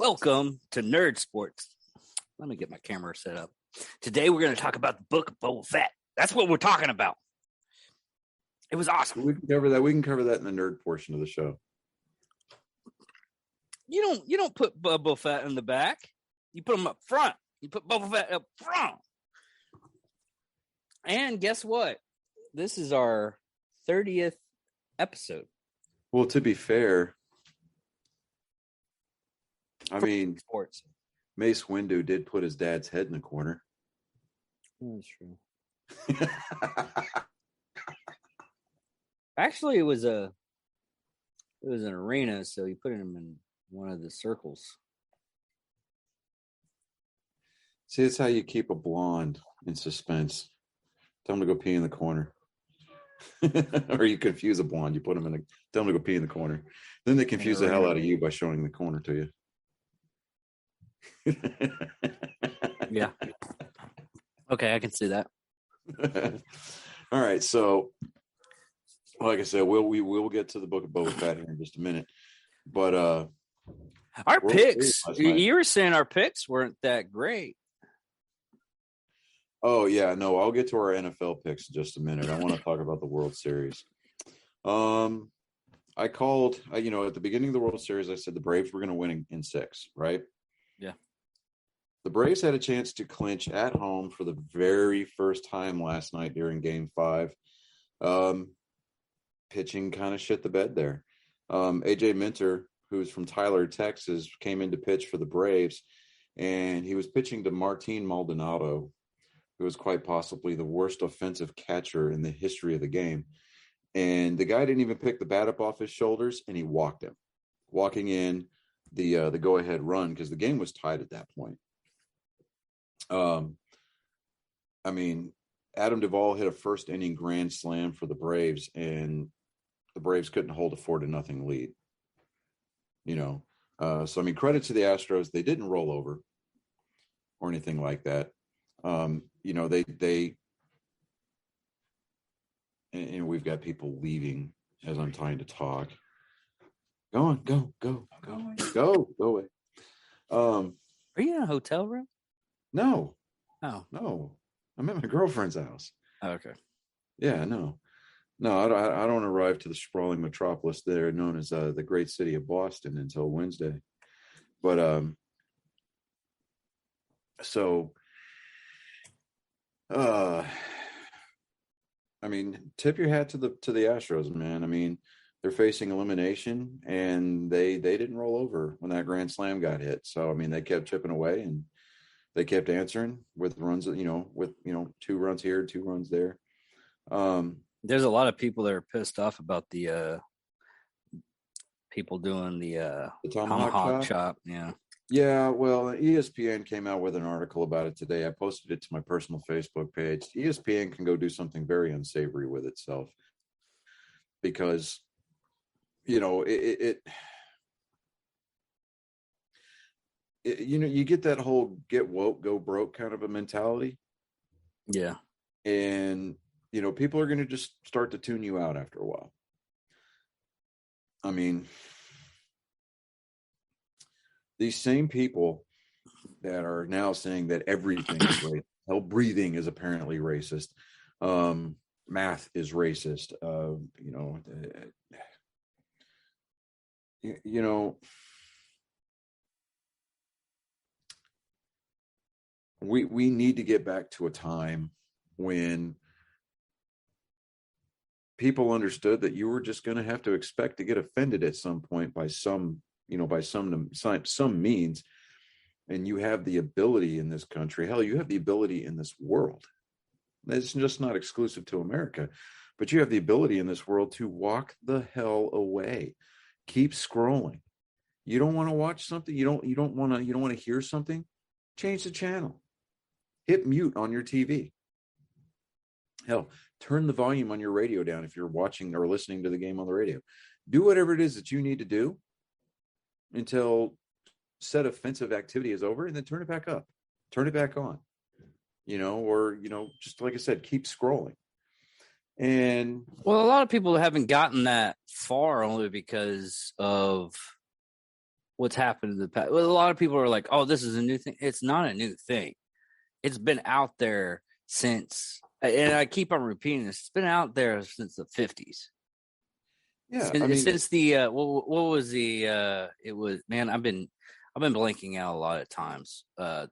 Welcome to Nerd Sports. Let me get my camera set up. Today we're going to talk about the Book of Boba Fett. That's what we're talking about. It was awesome. We can cover that. We can cover that in the nerd portion of the show. You don't put Boba Fett in the back. You put him up front. You put Boba Fett up front. And guess what? This is our 30th episode. Well, to be fair, I mean, sports. Mace Windu did put his dad's head in the corner. That's true. Actually, it was an arena, so he put him in one of the circles. See, it's how you keep a blonde in suspense. Tell him to go pee in the corner. Or you confuse a blonde. You put him tell him to go pee in the corner. Then they confuse the hell out of you by showing the corner to you. Yeah. Okay, I can see that. All right, so like I said, we will get to the Book of Boba Fett here in just a minute. But our picks, you were saying our picks weren't that great. Oh, yeah, no, I'll get to our NFL picks in just a minute. I want to talk about the World Series. I called, at the beginning of the World Series, I said the Braves were going to win in 6, right? Yeah. The Braves had a chance to clinch at home for the very first time last night during Game 5. Pitching kind of shit the bed there. AJ Minter, who's from Tyler, Texas, came in to pitch for the Braves, and he was pitching to Martin Maldonado, who was quite possibly the worst offensive catcher in the history of the game. And the guy didn't even pick the bat up off his shoulders, and he walked him, walking in the go-ahead run because the game was tied at that point. I mean, Adam Duvall hit a first-inning grand slam for the Braves, and the Braves couldn't hold a 4-0 lead. So I mean, credit to the Astros. They didn't roll over or anything like that. They and we've got people leaving as I'm trying to talk. Go on, go away. Are you in a hotel room? No. Oh. No. I'm at my girlfriend's house. Oh, okay. Yeah, no, I don't arrive to the sprawling metropolis there known as the great city of Boston until Wednesday. But I mean, tip your hat to the Astros, man. I mean, they're facing elimination, and they didn't roll over when that grand slam got hit. So I mean, they kept chipping away, and they kept answering with runs, with 2 runs here, 2 runs there. There's a lot of people that are pissed off about the people doing the tomahawk chop. Yeah. Yeah, well, ESPN came out with an article about it today. I posted it to my personal Facebook page. ESPN can go do something very unsavory with itself because, you get that whole get woke, go broke kind of a mentality. Yeah. And, people are going to just start to tune you out after a while. I mean, these same people that are now saying that everything is racist, hell, breathing is apparently racist, math is racist, we need to get back to a time when people understood that you were just going to have to expect to get offended at some point by some means. And you have the ability in this country, hell, you have the ability in this world. It's just not exclusive to America, but you have the ability in this world to walk the hell away. Keep scrolling. You don't want to watch something, you don't want to hear something, change the channel. Hit mute on your TV. Hell, turn the volume on your radio down if you're watching or listening to the game on the radio. Do whatever it is that you need to do until said offensive activity is over, and then turn it back up, turn it back on, or just like I said, keep scrolling. And well, a lot of people haven't gotten that far only because of what's happened in the past. Well, a lot of people are like, "Oh, this is a new thing." It's not a new thing. It's been out there since, and I keep on repeating this. It's been out there since the 50s. Yeah, I Since, mean, since the what was the it was, man, I've been blanking out a lot of times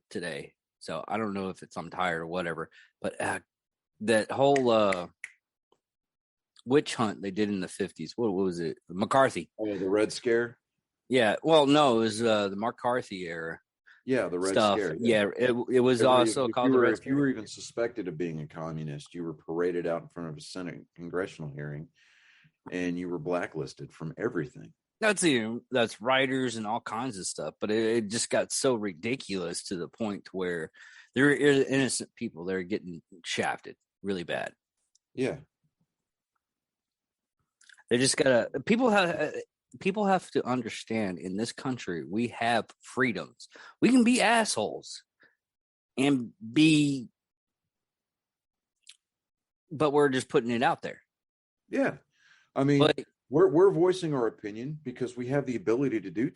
today. So I don't know if it's I'm tired or whatever, but that whole witch hunt they did in the 50s. What was it? McCarthy. oh, the Red Scare. Yeah. Well, no, it was the McCarthy era Yeah, the Red stuff. Scare. Yeah, it was also called the Red If you Scare. were even suspected of being a communist, you were paraded out in front of a Senate congressional hearing, and you were blacklisted from everything. That's writers and all kinds of stuff, but it just got so ridiculous to the point to where there are innocent people that are getting shafted really bad. Yeah, They just gotta people have to understand in this country we have freedoms. We can be assholes and be, but we're just putting it out there. yeah. I mean, But we're voicing our opinion because we have the ability to do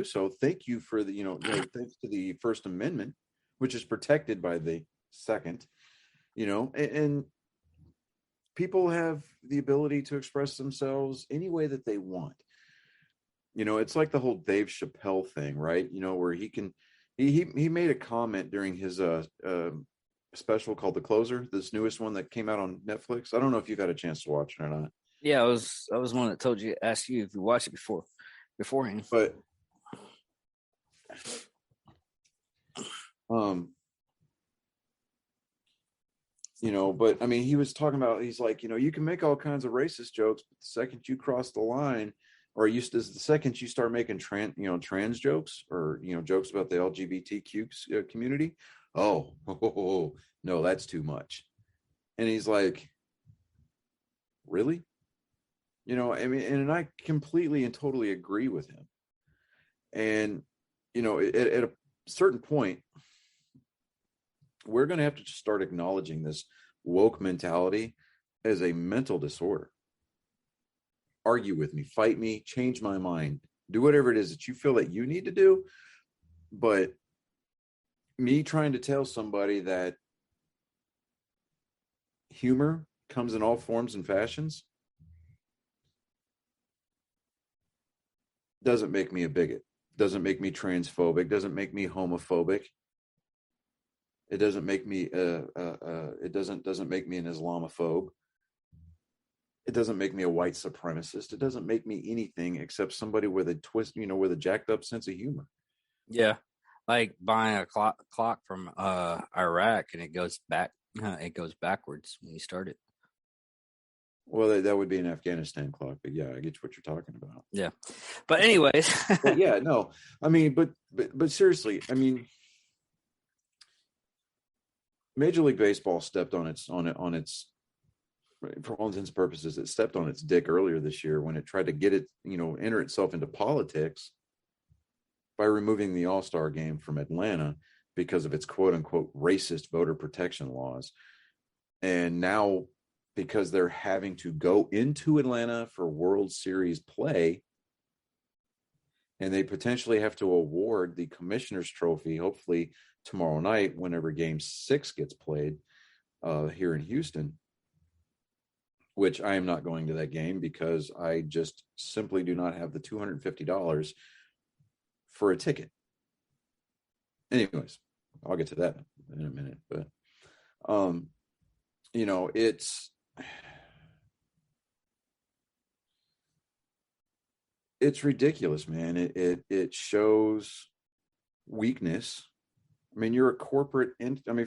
so. Thank you for the thanks to the First Amendment, which is protected by the Second. And people have the ability to express themselves any way that they want. It's like the whole Dave Chappelle thing, right? Where he made a comment during his special called The Closer, this newest one that came out on Netflix. I don't know if you've had a chance to watch it or not. yeah, I was one that told you, asked you if you watched it beforehand. But but I mean, he was talking about, he's like, you can make all kinds of racist jokes, but the second you cross the line, or the second you start making trans jokes, or jokes about the LGBTQ community, oh no, that's too much. And he's like, really? I mean, and I completely and totally agree with him. And at a certain point, we're going to have to start acknowledging this woke mentality as a mental disorder. Argue with me, fight me, change my mind, do whatever it is that you feel that you need to do. But me trying to tell somebody that humor comes in all forms and fashions doesn't make me a bigot, doesn't make me transphobic, doesn't make me homophobic. It doesn't make me it doesn't make me an Islamophobe. It doesn't make me a white supremacist. It doesn't make me anything except somebody with a twist, with a jacked up sense of humor. Yeah, like buying a clock from Iraq, and it goes backwards when you start it. Well, that would be an Afghanistan clock, but yeah, I get what you're talking about. Yeah, but anyways, but yeah, no, I mean, but seriously, I mean, Major League Baseball stepped on its for all intents and purposes, it stepped on its dick earlier this year when it tried to get it, enter itself into politics by removing the All-Star game from Atlanta because of its quote unquote racist voter protection laws. And now, because they're having to go into Atlanta for World Series play, and they potentially have to award the Commissioner's Trophy, hopefully tomorrow night, whenever Game 6 gets played here in Houston, which I am not going to that game because I just simply do not have the $250 for a ticket. Anyways, I'll get to that in a minute, but it's ridiculous, man. It shows weakness. I mean, you're a corporate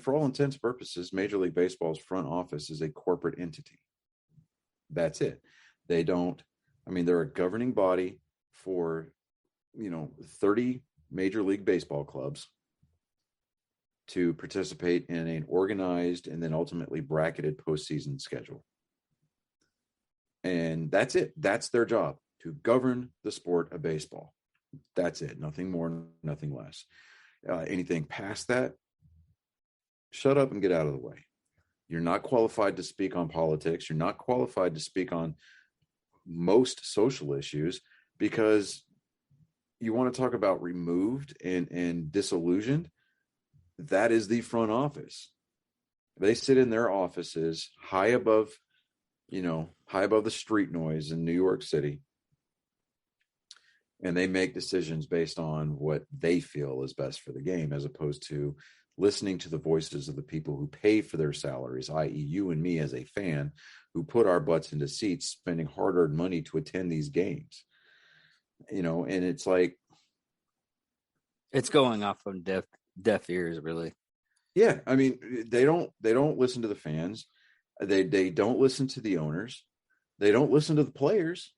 for all intents and purposes, Major League Baseball's front office is a corporate entity. That's it. They're a governing body for 30 Major League Baseball clubs to participate in an organized and then ultimately bracketed postseason schedule. And that's it. That's their job, to govern the sport of baseball. That's it. Nothing more, nothing less. Anything past that, shut up and get out of the way. You're not qualified to speak on politics. You're not qualified to speak on most social issues because you want to talk about removed and disillusioned? That is the front office. They sit in their offices high above, high above the street noise in New York City, and they make decisions based on what they feel is best for the game, as opposed to listening to the voices of the people who pay for their salaries, i.e. you and me as a fan, who put our butts into seats, spending hard-earned money to attend these games. And it's like, it's going off on deaf ears, really. yeah, I mean, they don't listen to the fans. They don't listen to the owners. They don't listen to the players,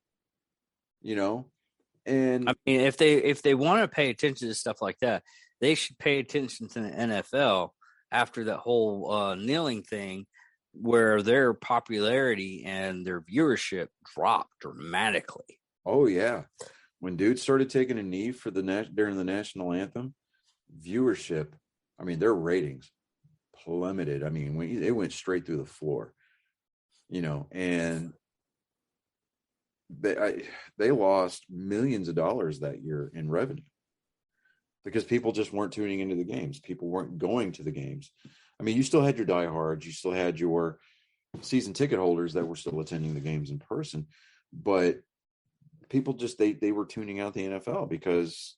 and I mean, if they want to pay attention to stuff like that, they should pay attention to the NFL after that whole kneeling thing, where their popularity and their viewership dropped dramatically. oh yeah, when dudes started taking a knee for during the national anthem, viewership, I mean, their ratings plummeted. I mean, it went straight through the floor, and they lost millions of dollars that year in revenue because people just weren't tuning into the games. People weren't going to the games. I mean, you still had your diehards, you still had your season ticket holders that were still attending the games in person, but people just they were tuning out the NFL because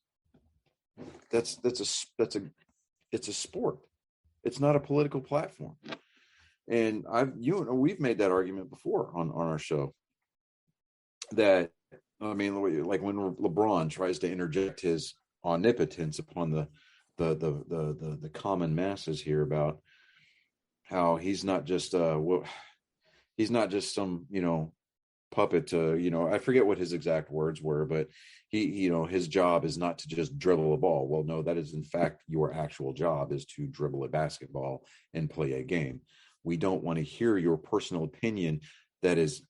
it's a sport. It's not a political platform. And we've made that argument before on our show. That, I mean, like when LeBron tries to interject his omnipotence upon the common masses here about how he's not just some puppet to, I forget what his exact words were, but he his job is not to just dribble a ball. Well, no, that is in fact your actual job, is to dribble a basketball and play a game. We don't want to hear your personal opinion that is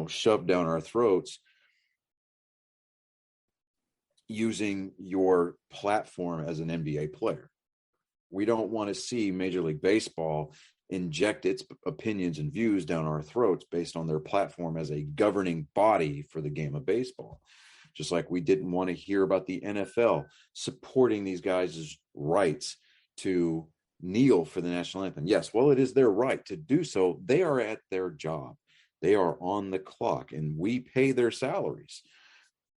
shoved down our throats using your platform as an NBA player. We don't want to see Major League Baseball inject its opinions and views down our throats based on their platform as a governing body for the game of baseball. Just like we didn't want to hear about the NFL supporting these guys' rights to kneel for the national anthem. Yes, well, it is their right to do so. They are at their job. They are on the clock, and we pay their salaries.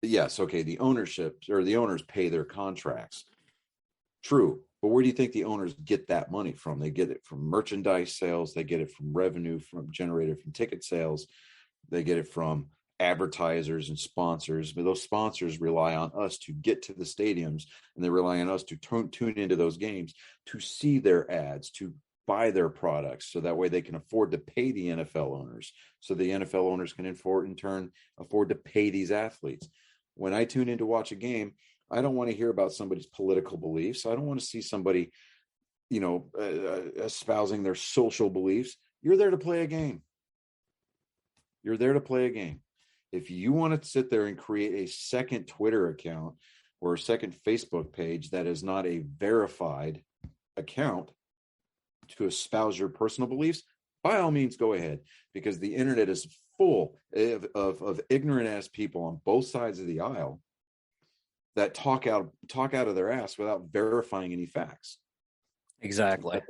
Yes, okay, the ownership or the owners pay their contracts. True. But where do you think the owners get that money from? They get it from merchandise sales. They get it from revenue generated from ticket sales. They get it from advertisers and sponsors. But those sponsors rely on us to get to the stadiums, and they rely on us to tune into those games, to see their ads, to buy their products, so that way they can afford to pay the NFL owners, so the NFL owners can in turn afford to pay these athletes. When I tune in to watch a game, I don't want to hear about somebody's political beliefs. I don't want to see somebody, espousing their social beliefs. You're there to play a game. You're there to play a game. If you want to sit there and create a second Twitter account or a second Facebook page that is not a verified account to espouse your personal beliefs, by all means, go ahead, because the internet is full of ignorant ass people on both sides of the aisle that talk out of their ass without verifying any facts. Exactly.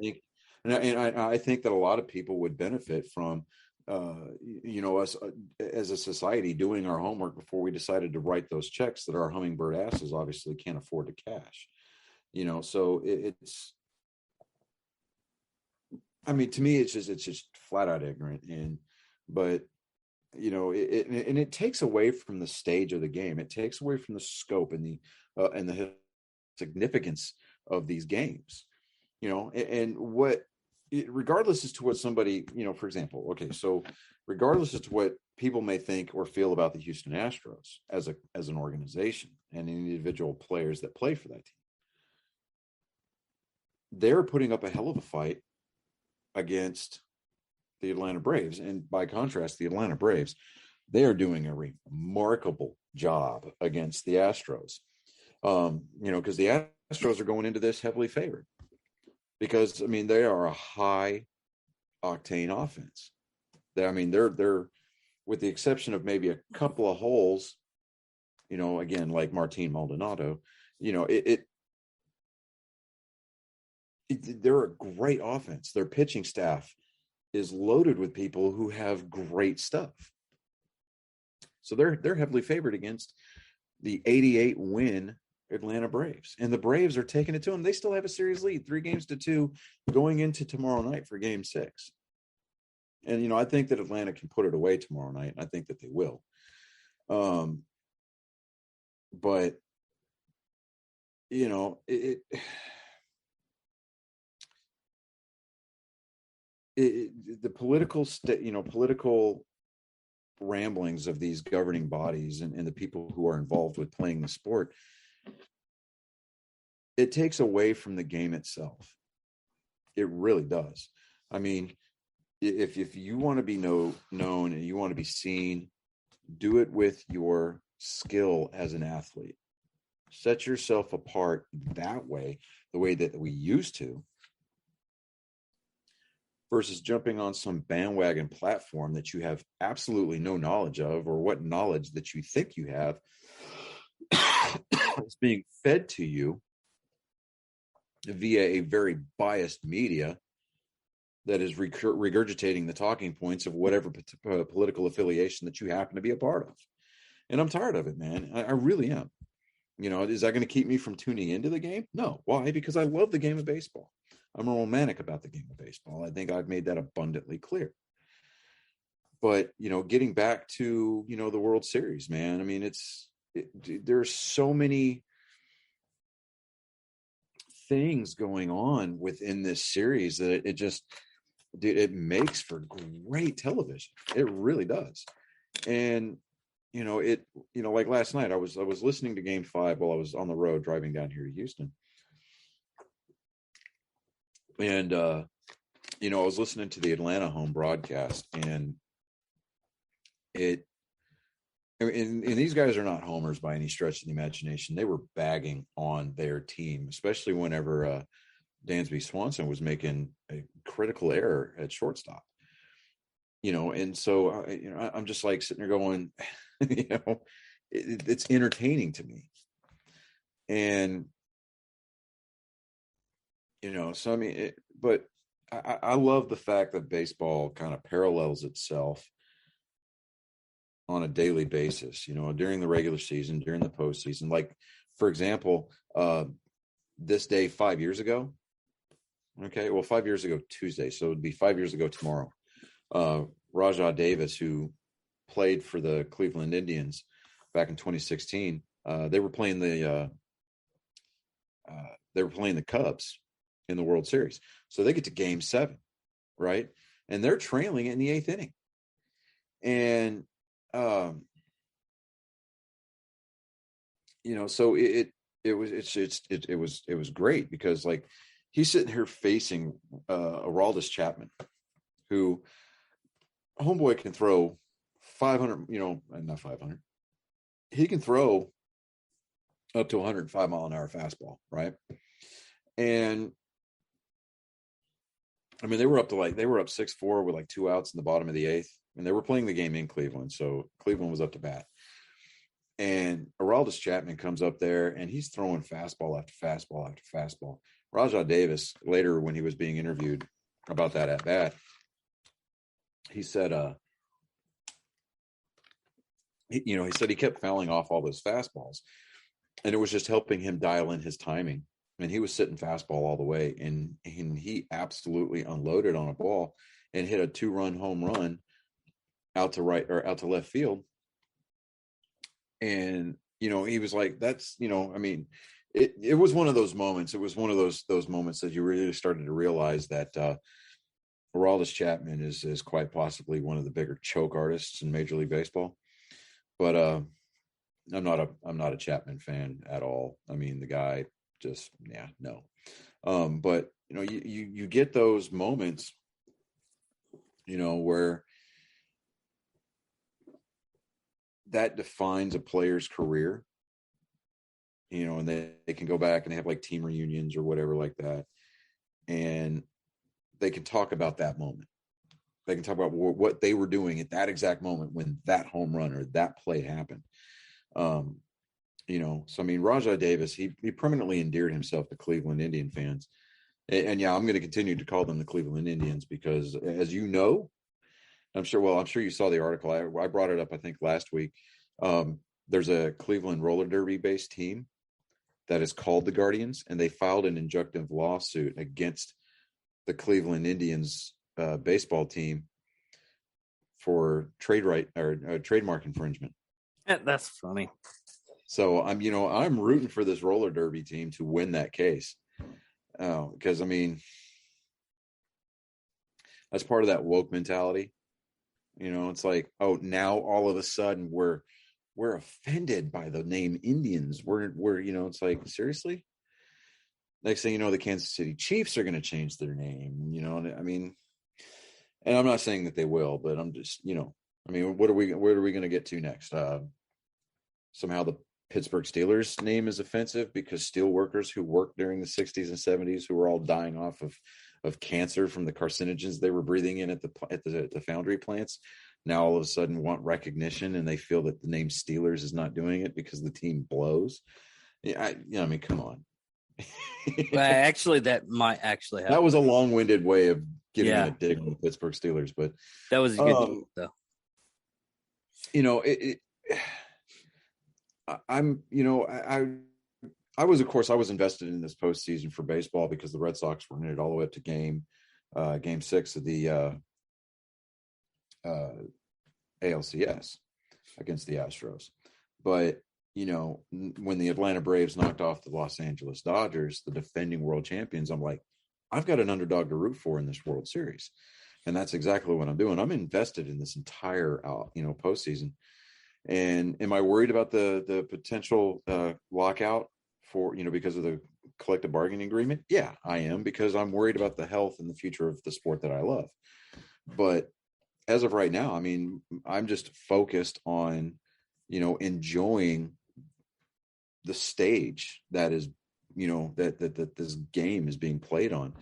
I think that a lot of people would benefit from, us as a society doing our homework before we decided to write those checks that our hummingbird asses obviously can't afford to cash. So it's. I mean, to me, it's just flat out ignorant, but it takes away from the stage of the game. It takes away from the scope and the significance of these games, and regardless as to what somebody, for example, okay, so regardless as to what people may think or feel about the Houston Astros as an organization and the individual players that play for that team, they're putting up a hell of a fight against the Atlanta Braves. And by contrast, the Atlanta Braves, they are doing a remarkable job against the Astros. Because the Astros are going into this heavily favored. Because, they are a high octane offense. They're with the exception of maybe a couple of holes again, like Martin Maldonado, they're a great offense. Their pitching staff is loaded with people who have great stuff. So they're heavily favored against the 88 win Atlanta Braves. And the Braves are taking it to them. They still have a series lead, 3-2 going into tomorrow night for game 6. And, I think that Atlanta can put it away tomorrow night. And I think that they will. But, the political ramblings of these governing bodies and the people who are involved with playing the sport, it takes away from the game itself. It really does. I mean, if you want to be known and you want to be seen, do it with your skill as an athlete. Set yourself apart that way, the way that we used to, versus jumping on some bandwagon platform that you have absolutely no knowledge of, or what knowledge that you think you have is being fed to you via a very biased media that is regurgitating the talking points of whatever political affiliation that you happen to be a part of. And I'm tired of it, man. I really am. Is that going to keep me from tuning into the game? No. Why? Because I love the game of baseball. I'm romantic about the game of baseball. I think I've made that abundantly clear. But, getting back to, the World Series, man, I mean, there's so many things going on within this series that it makes for great television. It really does. And, like last night, I was listening to Game 5 while I was on the road driving down here to Houston. And, I was listening to the Atlanta home broadcast, and and these guys are not homers by any stretch of the imagination. They were bagging on their team, especially whenever Dansby Swanson was making a critical error at shortstop. And so, I'm just like sitting there going, it's entertaining to me. And, so I mean, but I love the fact that baseball kind of parallels itself on a daily basis, during the regular season, during the postseason. Like, for example, this day 5 years ago. Okay, well, 5 years ago Tuesday, so it would be 5 years ago tomorrow. Rajah Davis, who played for the Cleveland Indians back in 2016, they were playing the Cubs in the World Series. So they get to Game 7, right? And they're trailing in the 8th inning. And so it was great, because like he's sitting here facing Aroldis Chapman, who homeboy can throw 500, not 500. He can throw up to 105 mile an hour fastball, right? And I mean, they were up 6-4 with like 2 outs in the bottom of the 8th, and they were playing the game in Cleveland, so Cleveland was up to bat. And Aroldis Chapman comes up there, and he's throwing fastball after fastball after fastball. Rajah Davis, later when he was being interviewed about that at bat, he said, he said he kept fouling off all those fastballs, and it was just helping him dial in his timing. And he was sitting fastball all the way, and he absolutely unloaded on a ball and hit a 2-run home run out to left field. And, he was like, that's, I mean, it was one of those moments. It was one of those moments that you really started to realize that Aroldis Chapman is quite possibly one of the bigger choke artists in Major League Baseball. But I'm not a Chapman fan at all. I mean, the guy just, no. But you get those moments, where that defines a player's career, and they can go back and they have like team reunions or whatever like that, and they can talk about that moment. They can talk about what they were doing at that exact moment when that home run or that play happened. So I mean, Rajai Davis, he permanently endeared himself to Cleveland Indian fans. And yeah, I'm going to continue to call them the Cleveland Indians because, as you know, I'm sure you saw the article. I brought it up, I think, last week. There's a Cleveland roller derby based team that is called the Guardians, and they filed an injunctive lawsuit against the Cleveland Indians baseball team for trademark infringement. That's funny. So I'm rooting for this roller derby team to win that case. Because I mean, that's part of that woke mentality. It's like, oh, now all of a sudden we're offended by the name Indians. We're it's like, seriously? Next thing you know, the Kansas City Chiefs are going to change their name. And I mean, and I'm not saying that they will, but I'm just, I mean, where are we going to get to next? Somehow the Pittsburgh Steelers name is offensive because steel workers who worked during the 60s and 70s, who were all dying off of cancer from the carcinogens they were breathing in at the foundry plants, now all of a sudden want recognition, and they feel that the name Steelers is not doing it because the team blows. I mean, come on. Well, actually, that might actually happen. That was a long-winded way of getting a dig on the Pittsburgh Steelers, but that was a good joke, though. I was invested in this postseason for baseball because the Red Sox were in it all the way up to game 6 of the ALCS against the Astros. But, when the Atlanta Braves knocked off the Los Angeles Dodgers, the defending world champions, I'm like, I've got an underdog to root for in this World Series. And that's exactly what I'm doing. I'm invested in this entire, postseason. And am I worried about the potential lockout for, because of the collective bargaining agreement? Yeah, I am, because I'm worried about the health and the future of the sport that I love. But as of right now, I mean, I'm just focused on, enjoying the stage that is, that this game is being played on,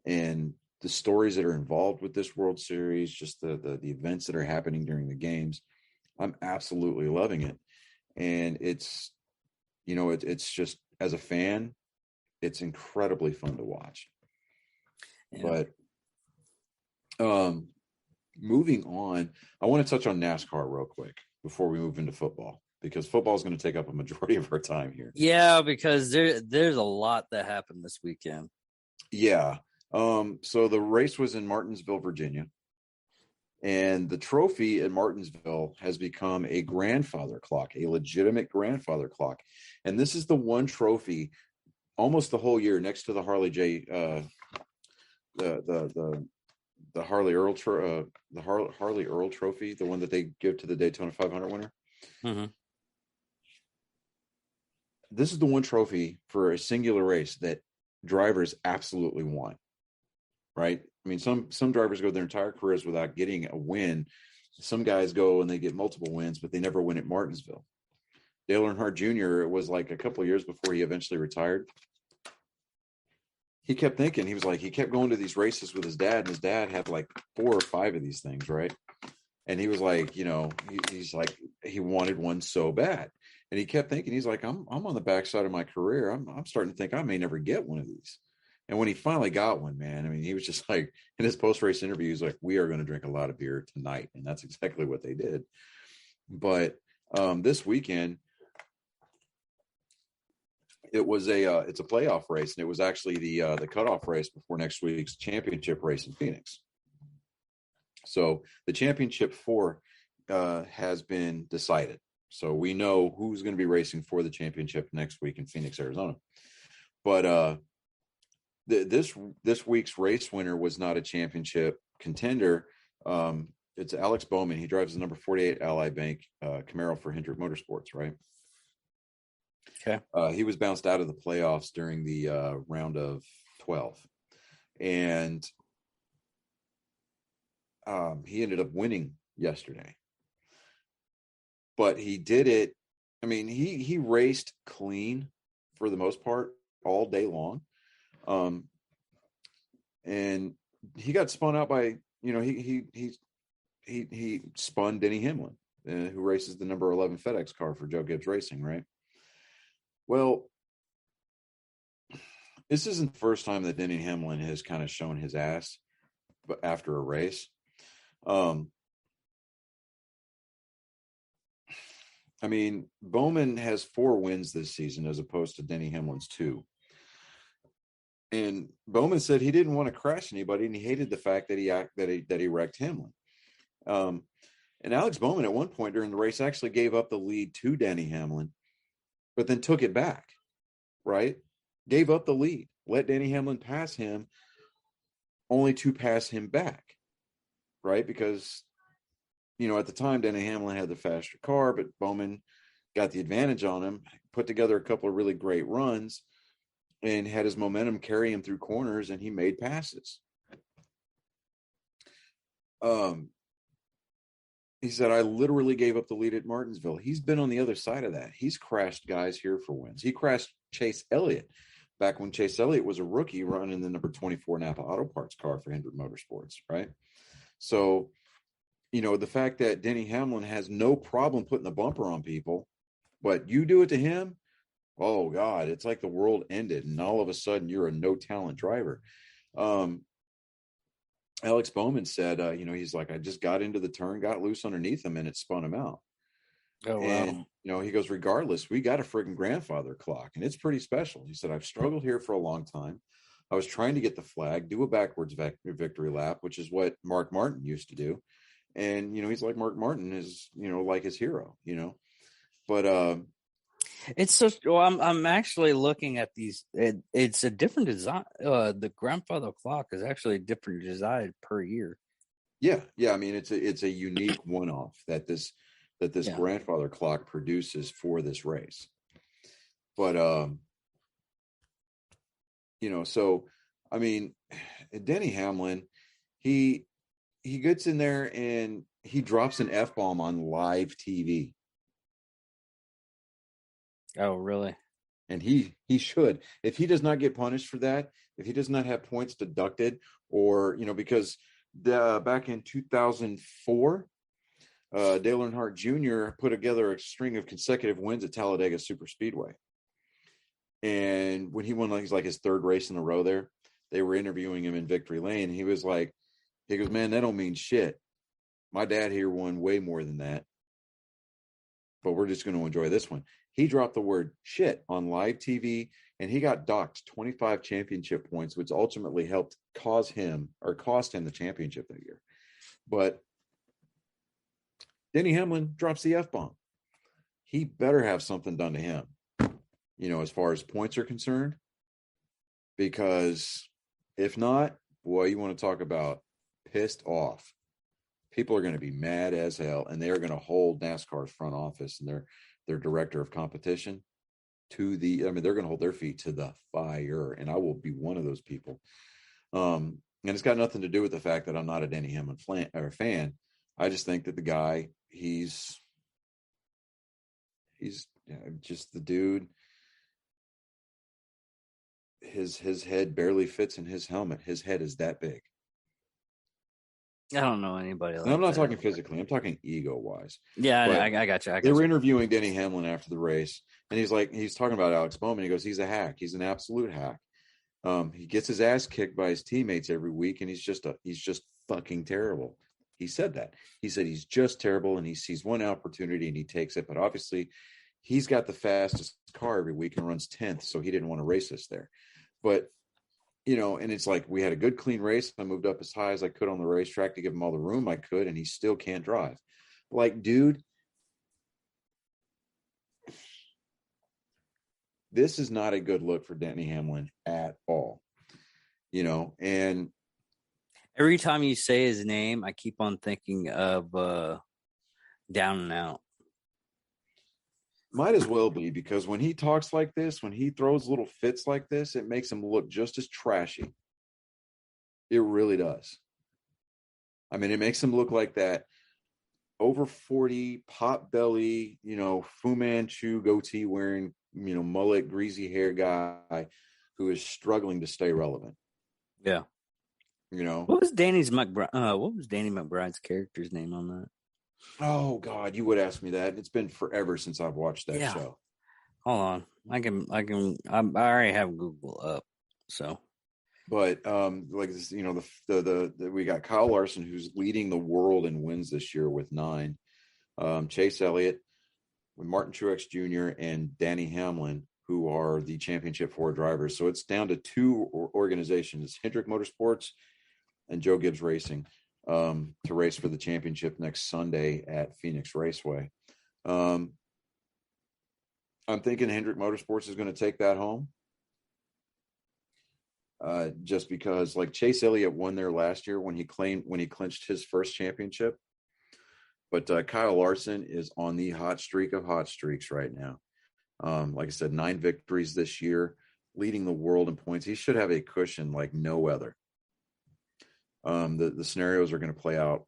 and the stories that are involved with this World Series, just the events that are happening during the games. I'm absolutely loving it. And it's, it's just, as a fan, it's incredibly fun to watch. Yeah. But moving on, I want to touch on NASCAR real quick before we move into football, because football is going to take up a majority of our time here. Yeah, because there's a lot that happened this weekend. Yeah. So the race was in Martinsville, Virginia. And the trophy at Martinsville has become a grandfather clock, a legitimate grandfather clock. And this is the one trophy almost the whole year, next to the Harley the Harley Earl Harley Earl Trophy, the one that they give to the Daytona 500 winner. Mm-hmm. This is the one trophy for a singular race that drivers absolutely want. Right? I mean, some drivers go their entire careers without getting a win. Some guys go and they get multiple wins, but they never win at Martinsville. Dale Earnhardt Jr., it was like a couple of years before he eventually retired. He kept thinking, he kept going to these races with his dad, and his dad had like 4 or 5 of these things, right? And he was like, he's like, he wanted one so bad. And he kept thinking, he's like, I'm on the backside of my career. I'm starting to think I may never get one of these. And when he finally got one, man, I mean, he was just like, in his post-race interview, he's like, we are going to drink a lot of beer tonight. And that's exactly what they did. But this weekend, it's a playoff race. And it was actually the cutoff race before next week's championship race in Phoenix. So the championship 4 has been decided. So we know who's going to be racing for the championship next week in Phoenix, Arizona. But this week's race winner was not a championship contender. It's Alex Bowman. He drives the number 48 Ally Bank Camaro for Hendrick Motorsports, right? Okay. He was bounced out of the playoffs during the round of 12, and he ended up winning yesterday. But he did it. I mean, he raced clean for the most part all day long. And he got spun out by, he spun Denny Hamlin, who races the number 11 FedEx car for Joe Gibbs Racing, right? Well, this isn't the first time that Denny Hamlin has kind of shown his ass after a race. I mean, Bowman has 4 wins this season as opposed to Denny Hamlin's 2. And Bowman said he didn't want to crash anybody, and he hated the fact that he wrecked Hamlin. And Alex Bowman at one point during the race actually gave up the lead to Denny Hamlin, but then took it back, right? Gave up the lead, let Denny Hamlin pass him, only to pass him back, right? Because, you know, at the time, Denny Hamlin had the faster car, but Bowman got the advantage on him, put together a couple of really great runs, and had his momentum carry him through corners, and he made passes. He said, I literally gave up the lead at Martinsville. He's been on the other side of that. He's crashed guys here for wins. He crashed Chase Elliott back when Chase Elliott was a rookie running the number 24 Napa Auto Parts car for Hendrick Motorsports, right? So, you know, the fact that Denny Hamlin has no problem putting the bumper on people, but you do it to him, oh God, it's like the world ended, and all of a sudden you're a no-talent driver. Alex Bowman said, you know, he's like, I just got into the turn, got loose underneath him, and it spun him out. Oh, wow. And, you know, he goes, regardless, we got a friggin' grandfather clock, and it's pretty special. He said, I've struggled here for a long time. I was trying to get the flag, do a backwards victory lap, which is what Mark Martin used to do. And, you know, he's like, Mark Martin is, you know, like his hero, you know. But it's so. Well, I'm actually looking at these. It's a different design. The grandfather clock is actually a different design per year. Yeah. I mean, it's a unique one-off that this grandfather clock produces for this race. But you know, so I mean, Denny Hamlin, he gets in there and he drops an F-bomb on live TV. Oh, really? And he should. If he does not get punished for that, if he does not have points deducted, or, you know, because back in 2004, Dale Earnhardt Jr. put together a string of consecutive wins at Talladega Superspeedway. And when he won like his 3rd race in a row there, they were interviewing him in Victory Lane. He was like, he goes, man, that don't mean shit. My dad here won way more than that, but we're just going to enjoy this one. He dropped the word shit on live TV, and he got docked 25 championship points, which ultimately helped cost him the championship that year. But Denny Hamlin drops the F-bomb. He better have something done to him, you know, as far as points are concerned, because if not, boy, you want to talk about pissed off. People are going to be mad as hell, and they are going to hold NASCAR's front office and their director of competition they're going to hold their feet to the fire, and I will be one of those people. And it's got nothing to do with the fact that I'm not a Denny Hamlin fan. I just think that the guy, he's just the dude. His head barely fits in his helmet. His head is that big. I don't know anybody like and I'm not that. talking physically. I'm talking ego-wise. Yeah, I got you. They were interviewing Denny Hamlin after the race, and he's talking about Alex Bowman. He goes, he's a hack. He's an absolute hack. He gets his ass kicked by his teammates every week, and he's just fucking terrible. He said that. He said he's just terrible, and he sees one opportunity and he takes it. But obviously, he's got the fastest car every week and runs 10th, so he didn't want to race us there. But, you know, and it's like we had a good, clean race. I moved up as high as I could on the racetrack to give him all the room I could, and he still can't drive. Like, dude, this is not a good look for Denny Hamlin at all. You know, and every time you say his name, I keep on thinking of Down and Out. Might as well be, because when he talks like this, when he throws little fits like this, it makes him look just as trashy. It really does. I mean, it makes him look like that over 40 pot belly, you know, Fu Manchu goatee wearing, you know, mullet, greasy hair guy who is struggling to stay relevant. Yeah. You know, what was Danny McBride's character's name on that? Oh God, you would ask me that. It's been forever since I've watched that show. Hold on. I already have Google up. So, But like this, we got Kyle Larson, who's leading the world in wins this year with 9. Chase Elliott, with Martin Truex Jr. and Danny Hamlin, who are the championship 4 drivers. So it's down to 2 organizations. It's Hendrick Motorsports and Joe Gibbs Racing to race for the championship next Sunday at Phoenix Raceway. I'm thinking Hendrick Motorsports is going to take that home. Just because, like, Chase Elliott won there last year when he clinched his first championship. But Kyle Larson is on the hot streak of hot streaks right now. Like I said, 9 victories this year, leading the world in points. He should have a cushion like no other. The scenarios are going to play out.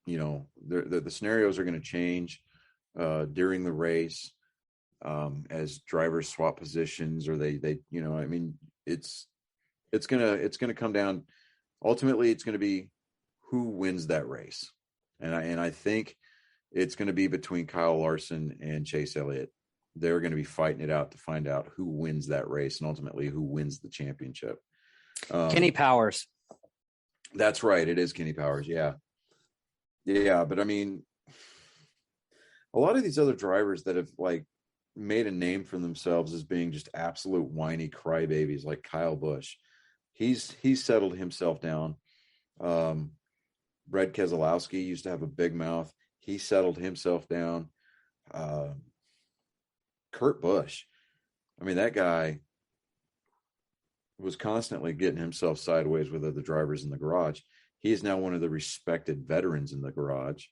The scenarios are going to change during the race as drivers swap positions, or it's gonna come down. Ultimately, it's going to be who wins that race, and I think it's going to be between Kyle Larson and Chase Elliott. They're going to be fighting it out to find out who wins that race and ultimately who wins the championship. Kenny Powers. That's right. It is Kenny Powers. Yeah. But I mean, a lot of these other drivers that have like made a name for themselves as being just absolute whiny crybabies, like Kyle Busch, he's settled himself down. Brad Keselowski used to have a big mouth. He settled himself down. Kurt Busch, I mean, that guy was constantly getting himself sideways with other drivers in the garage. He is now one of the respected veterans in the garage.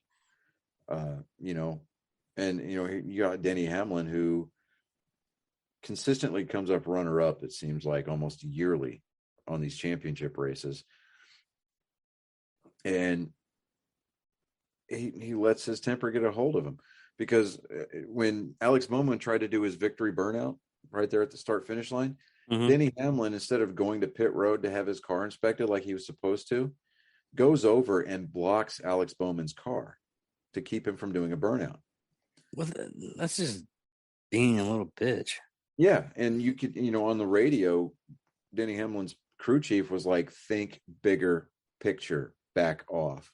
You got Denny Hamlin, who consistently comes up runner-up, it seems like, almost yearly on these championship races. And he lets his temper get a hold of him, because when Alex Bowman tried to do his victory burnout right there at the start-finish line, Denny Hamlin, instead of going to pit road to have his car inspected like he was supposed to, goes over and blocks Alex Bowman's car to keep him from doing a burnout. Well, that's just being a little bitch. Yeah, and you could, on the radio, Denny Hamlin's crew chief was like, think bigger picture, back off.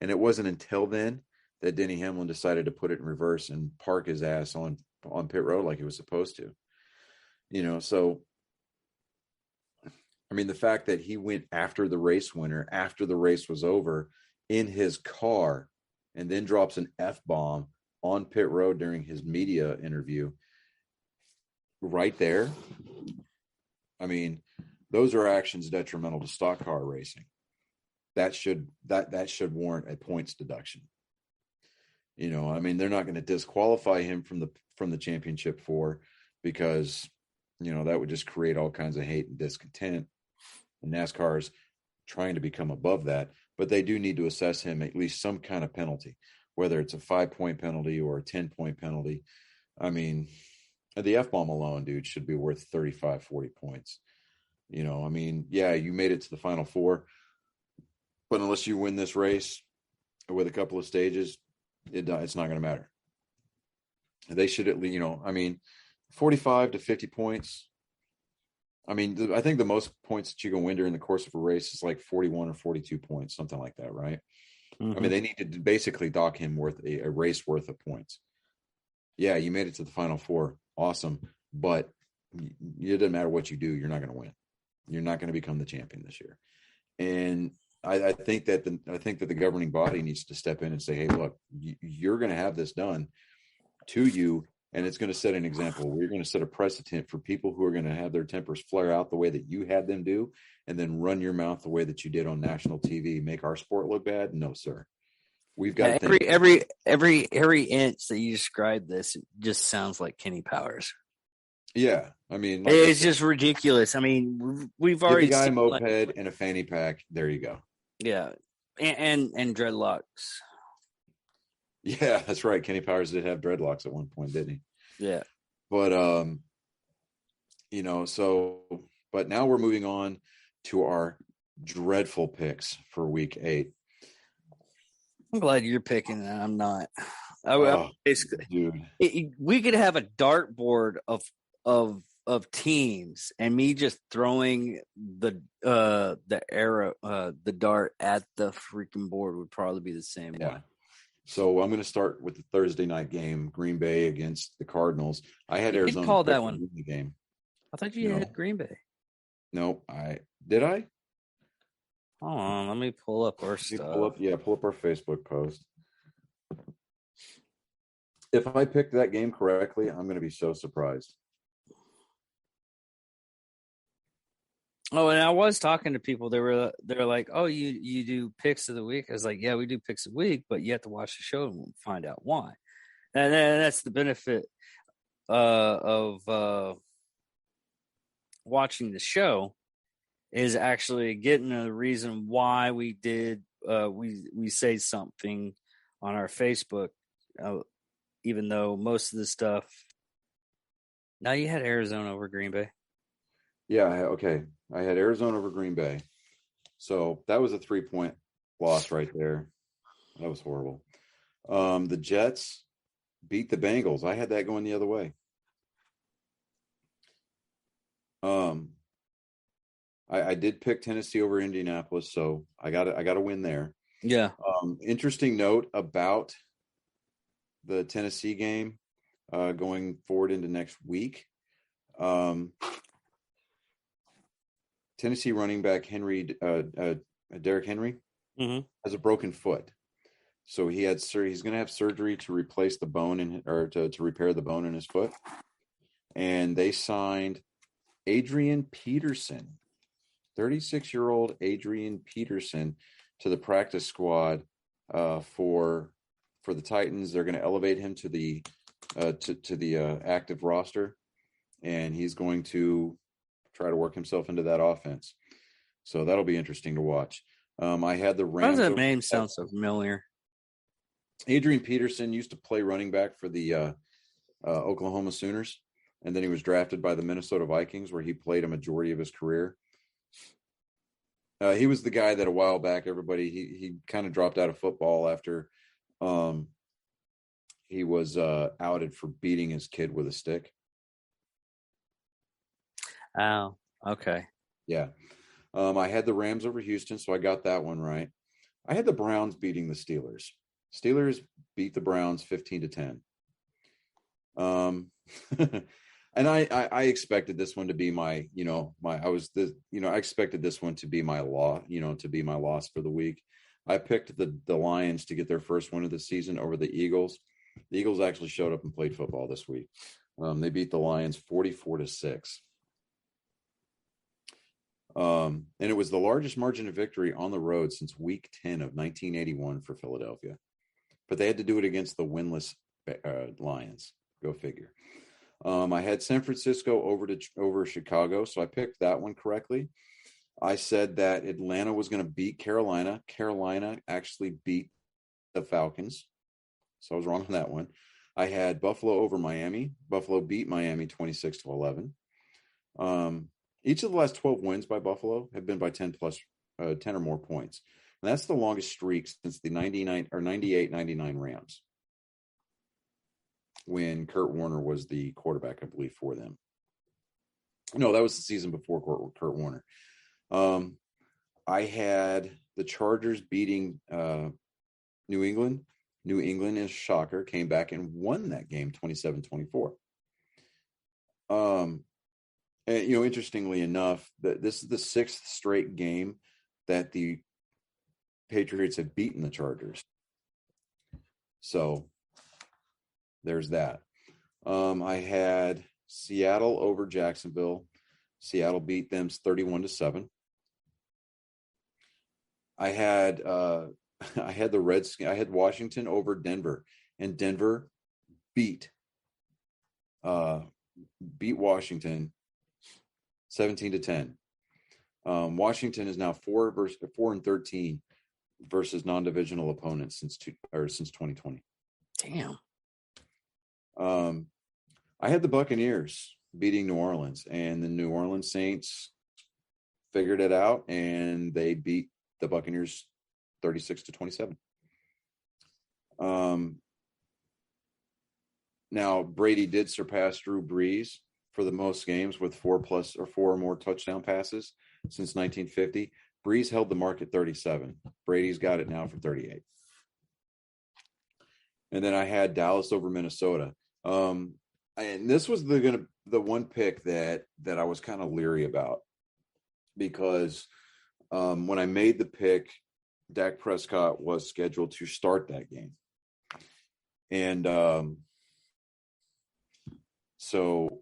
And it wasn't until then that Denny Hamlin decided to put it in reverse and park his ass on pit road like he was supposed to. So, I mean, the fact that he went after the race winner after the race was over in his car and then drops an F-bomb on pit road during his media interview right there. I mean, those are actions detrimental to stock car racing. That should warrant a points deduction. I mean, they're not going to disqualify him from the championship 4 because, that would just create all kinds of hate and discontent. And NASCAR's trying to become above that, but they do need to assess him at least some kind of penalty, whether it's a 5-point penalty or a 10-point penalty. I mean, the F-bomb alone, dude, should be worth 35, 40 points. I mean, yeah, you made it to the final 4, but unless you win this race with a couple of stages, it's not going to matter. They should at least, I mean, 45 to 50 points. I mean, I think the most points that you can win during the course of a race is like 41 or 42 points, something like that, right? I mean, they need to basically dock him worth a race worth of points. Yeah, you made it to the final 4. Awesome. But it doesn't matter what you do. You're not going to win. You're not going to become the champion this year. And I think that the governing body needs to step in and say, hey, look, you're going to have this done to you. And it's going to set an example. We're going to set a precedent for people who are going to have their tempers flare out the way that you had them do, and then run your mouth the way that you did on national TV. Make our sport look bad? No, sir. We've got every inch that you described this just sounds like Kenny Powers. Yeah, I mean, it's just ridiculous. I mean, we've already seen a moped and a fanny pack. There you go. Yeah, and dreadlocks. Yeah, that's right. Kenny Powers did have dreadlocks at one point, didn't he? Yeah. But but now we're moving on to our dreadful picks for week 8. I'm glad you're picking and I'm not. Oh, Basically, dude. we could have a dartboard of teams, and me just throwing the arrow, the dart at the freaking board would probably be the same Yeah. way. So I'm going to start with the Thursday night game, Green Bay against the Cardinals. I had You didn't Arizona call that picked to one. win the game. I thought you No, had Green Bay. no, I did. I Hold on, let me pull up our Let me stuff. pull up our Facebook post. If I picked that game correctly, I'm going to be so surprised. Oh, and I was talking to people. They're like, "Oh, you do picks of the week?" I was like, "Yeah, we do picks of the week, but you have to watch the show and find out why." And then that's the benefit of watching the show, is actually getting a reason why we did we say something on our Facebook, even though most of the stuff. Now you had Arizona over Green Bay. Yeah, okay. I had Arizona over Green Bay. So that was a 3-point loss right there. That was horrible. The Jets beat the Bengals. I had that going the other way. I did pick Tennessee over Indianapolis, so I got a win there. Yeah. Interesting note about the Tennessee game going forward into next week. Tennessee running back Derrick Henry has a broken foot, so he's going to have surgery to replace the bone to repair the bone in his foot. And they signed Adrian Peterson, 36-year-old Adrian Peterson, to the practice squad for the Titans. They're going to elevate him to the active roster, and he's going to try to work himself into that offense. So that'll be interesting to watch. I had the Rams. Why does that name sound so familiar? Adrian Peterson used to play running back for the Oklahoma Sooners, and then he was drafted by the Minnesota Vikings, where he played a majority of his career. He was the guy that a while back he kind of dropped out of football after he was outed for beating his kid with a stick. Oh, okay. Yeah. I had the Rams over Houston, so I got that one right. I had the Browns beating the Steelers. Steelers beat the Browns 15-10. And I expected this one to be I expected this one to be my loss for the week. I picked the Lions to get their first win of the season over the Eagles. The Eagles actually showed up and played football this week. They beat the Lions 44-6. And it was the largest margin of victory on the road since week 10 of 1981 for Philadelphia. But they had to do it against the winless Lions. Go figure. I had San Francisco over Chicago, so I picked that one correctly. I said that Atlanta was going to beat Carolina. Carolina actually beat the Falcons, so I was wrong on that one. I had Buffalo over Miami. Buffalo beat Miami 26-11. Each of the last 12 wins by Buffalo have been by 10 or more points. And that's the longest streak since the 98-99 Rams, when Kurt Warner was the quarterback, I believe, for them. No, that was the season before Kurt Warner. I had the Chargers beating New England. New England, is a shocker, came back and won that game 27-24. And, interestingly enough, this is the 6th straight game that the Patriots have beaten the Chargers. So there's that. I had Seattle over Jacksonville. Seattle beat them 31-7. I had I had Washington over Denver, and Denver beat Washington 17-10. Washington is now 4-13 versus non-divisional opponents since 2020. Damn. I had the Buccaneers beating New Orleans, and the New Orleans Saints figured it out, and they beat the Buccaneers 36-27. Now, Brady did surpass Drew Brees for the most games with 4 or more touchdown passes since 1950. Brees held the mark at 37. Brady's got it now for 38. And then I had Dallas over Minnesota. And this was the one pick that I was kind of leery about, because when I made the pick, Dak Prescott was scheduled to start that game. And so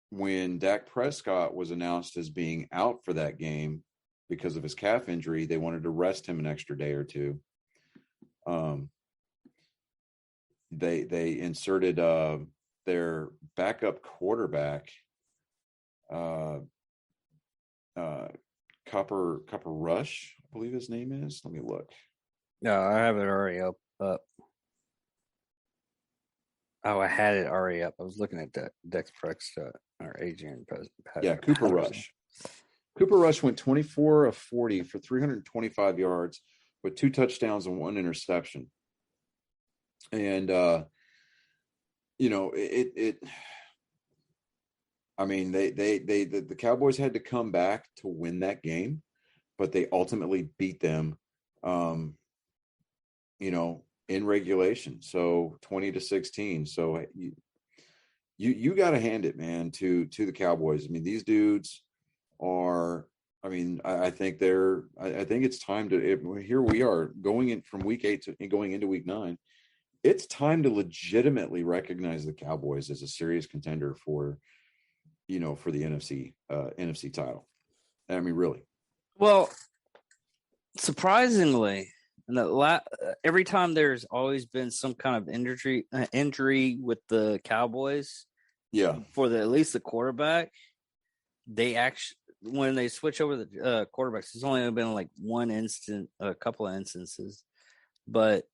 when Dak Prescott was announced as being out for that game because of his calf injury, they wanted to rest him an extra day or two. They inserted their backup quarterback, Copper Rush, I believe his name is. Let me look. No, I have it already up. Oh, I had it already up. I was looking at that Dex Prescott or Adrian. Yeah, Cooper Rush. Cooper Rush went 24 of 40 for 325 yards with 2 touchdowns and 1 interception. And I mean, the Cowboys had to come back to win that game, but they ultimately beat them, in regulation. So 20-16. So you got to hand it, man, to the Cowboys. I mean, these dudes are. I mean, I think I think it's time to. Here we are going in from week 8 to going into week 9. It's time to legitimately recognize the Cowboys as a serious contender for the NFC title. I mean, really. Well, surprisingly, every time there's always been some kind of injury with the Cowboys. Yeah. For at least the quarterback, they actually, when they switch over the quarterbacks, there's only been like a couple of instances, but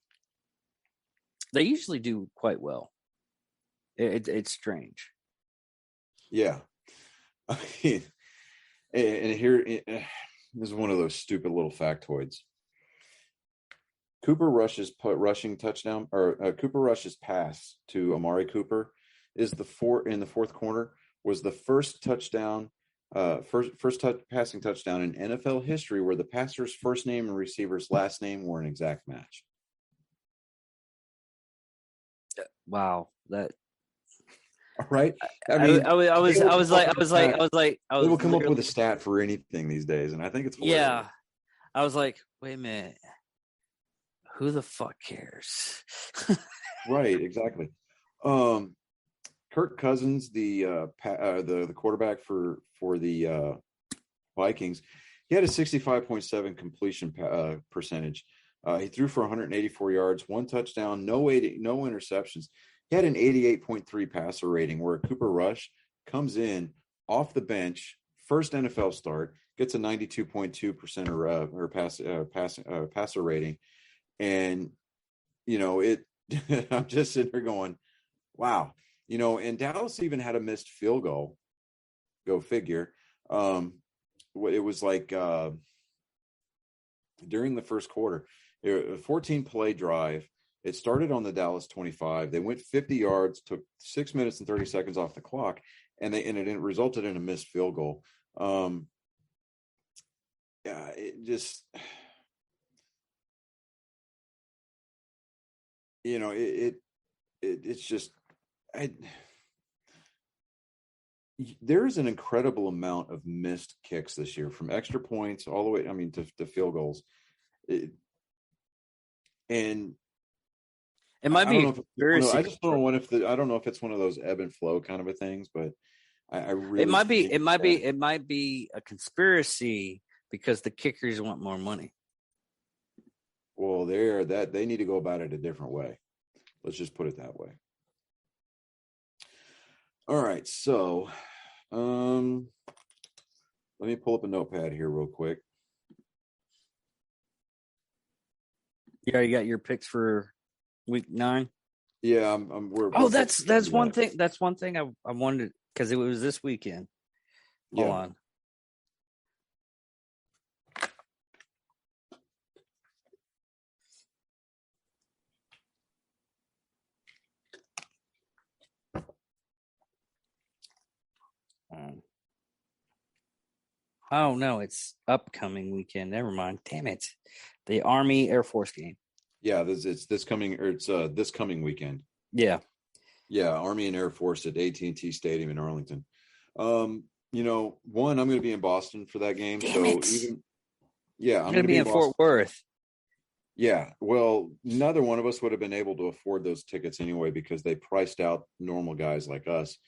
they usually do quite well. It's strange. Yeah. I mean, and here, this is one of those stupid little factoids. Cooper Rush's rushing touchdown, or Cooper Rush's pass to Amari Cooper is in the fourth quarter, was the first touchdown, passing touchdown in NFL history where the passer's first name and receiver's last name were an exact match. Wow, that. All right. I mean, I was like, they will come up with a stat for anything these days, and I think it's hilarious. Yeah. I was like, wait a minute, who the fuck cares? Right, exactly. Kirk Cousins, the quarterback for the Vikings, he had a 65.7 completion percentage. He threw for 184 yards, 1 touchdown, no interceptions. He had an 88.3 passer rating, where Cooper Rush comes in off the bench, first NFL start, gets a 92.2% passer rating, and I'm just sitting there going, wow. And Dallas even had a missed field goal. Go figure. It was like during the first quarter, a 14 play drive. It started on the Dallas 25. They went 50 yards, took 6 minutes and 30 seconds off the clock, and it resulted in a missed field goal. It just, it's just, there's an incredible amount of missed kicks this year, from extra points all the way, to field goals. And it might be I just don't know I don't know if it's one of those ebb and flow kind of a things, but I really, it might be a conspiracy because the kickers want more money. Well, they need to go about it a different way. Let's just put it that way. All right, so let me pull up a notepad here real quick. Yeah, you got your picks for week 9. Yeah, that's one thing. That's one thing I wanted, because it was this weekend. Hold on. Oh no, it's upcoming weekend. Never mind. Damn it. The Army Air Force game. Yeah, it's this coming weekend. Yeah. Yeah, Army and Air Force at AT&T Stadium in Arlington. One, I'm going to be in Boston for that game. Damn it. I'm I'm going gonna to be be in in Fort Boston. Worth. Yeah, well, neither one of us would have been able to afford those tickets anyway because they priced out normal guys like us.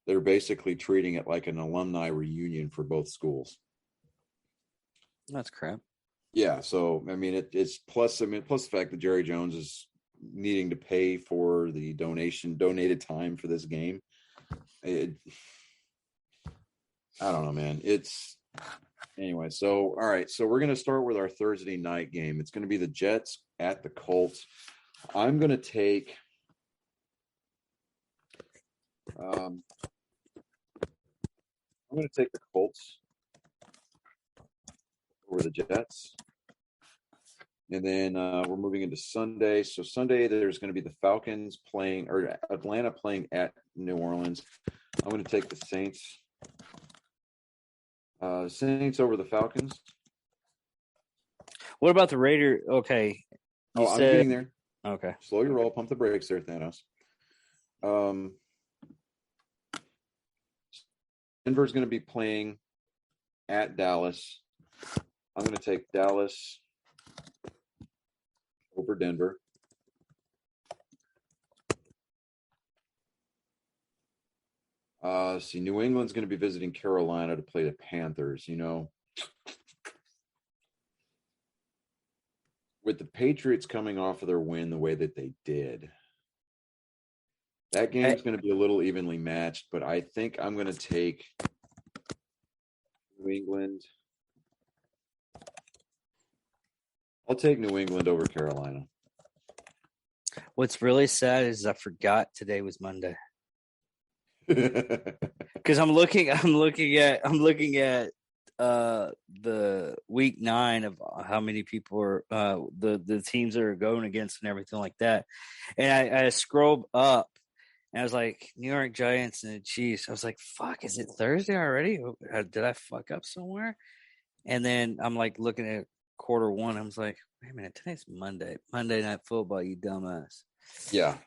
They're basically treating it like an alumni reunion for both schools. That's crap. Yeah, so I mean, it's plus. I mean, plus the fact that Jerry Jones is needing to pay for the donated time for this game. I don't know, man. It's anyway. So all right, so we're gonna start with our Thursday night game. It's gonna be the Jets at the Colts. I'm gonna take. I'm gonna take the Colts over the Jets. And then we're moving into Sunday. So Sunday, there's going to be the Falcons playing, or Atlanta playing at New Orleans. I'm going to take the Saints. Saints over the Falcons. What about the Raider? Okay. I'm getting there. Okay. Slow your roll. Pump the brakes there, Thanos. Denver's going to be playing at Dallas. I'm going to take Dallas over Denver. New England's going to be visiting Carolina to play the Panthers. With the Patriots coming off of their win the way that they did, that game's going to be a little evenly matched, but I think I'm going to take New England. I'll take New England over Carolina. What's really sad is I forgot today was Monday. Because I'm looking at the week 9 of how many people are the teams that are going against and everything like that, and I scrolled up and I was like New York Giants and the Chiefs. I was like, fuck, is it Thursday already? Did I fuck up somewhere? And then I'm like looking at quarter 1. I was like, wait a minute, today's Monday Night Football, you dumbass. Yeah.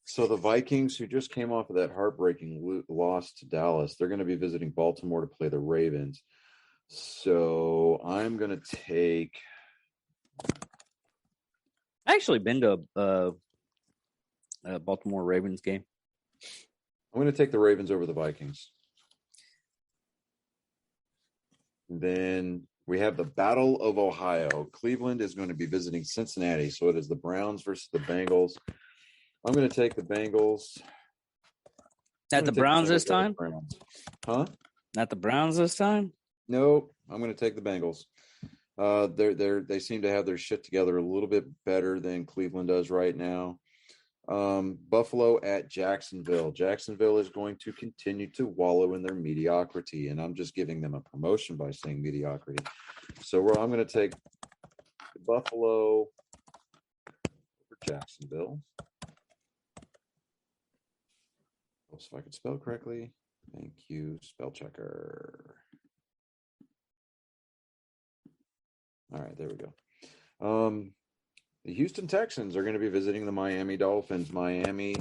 So the Vikings, who just came off of that heartbreaking loss to Dallas, they're going to be visiting Baltimore to play the Ravens. So I'm going to take. I actually been to a Baltimore Ravens game. I'm going to take the Ravens over the Vikings. And then we have the Battle of Ohio. Cleveland is going to be visiting Cincinnati. So it is the Browns versus the Bengals. I'm going to take the Bengals. Not the Browns this time? Huh? Not the Browns this time? Nope. I'm going to take the Bengals. They seem to have their shit together a little bit better than Cleveland does right now. Buffalo at Jacksonville. Jacksonville is going to continue to wallow in their mediocrity, and I'm just giving them a promotion by saying mediocrity. So I'm going to take Buffalo over Jacksonville. So if I could spell correctly. Thank you, spell checker. All right, there we go. The Houston Texans are going to be visiting the Miami Dolphins. Miami.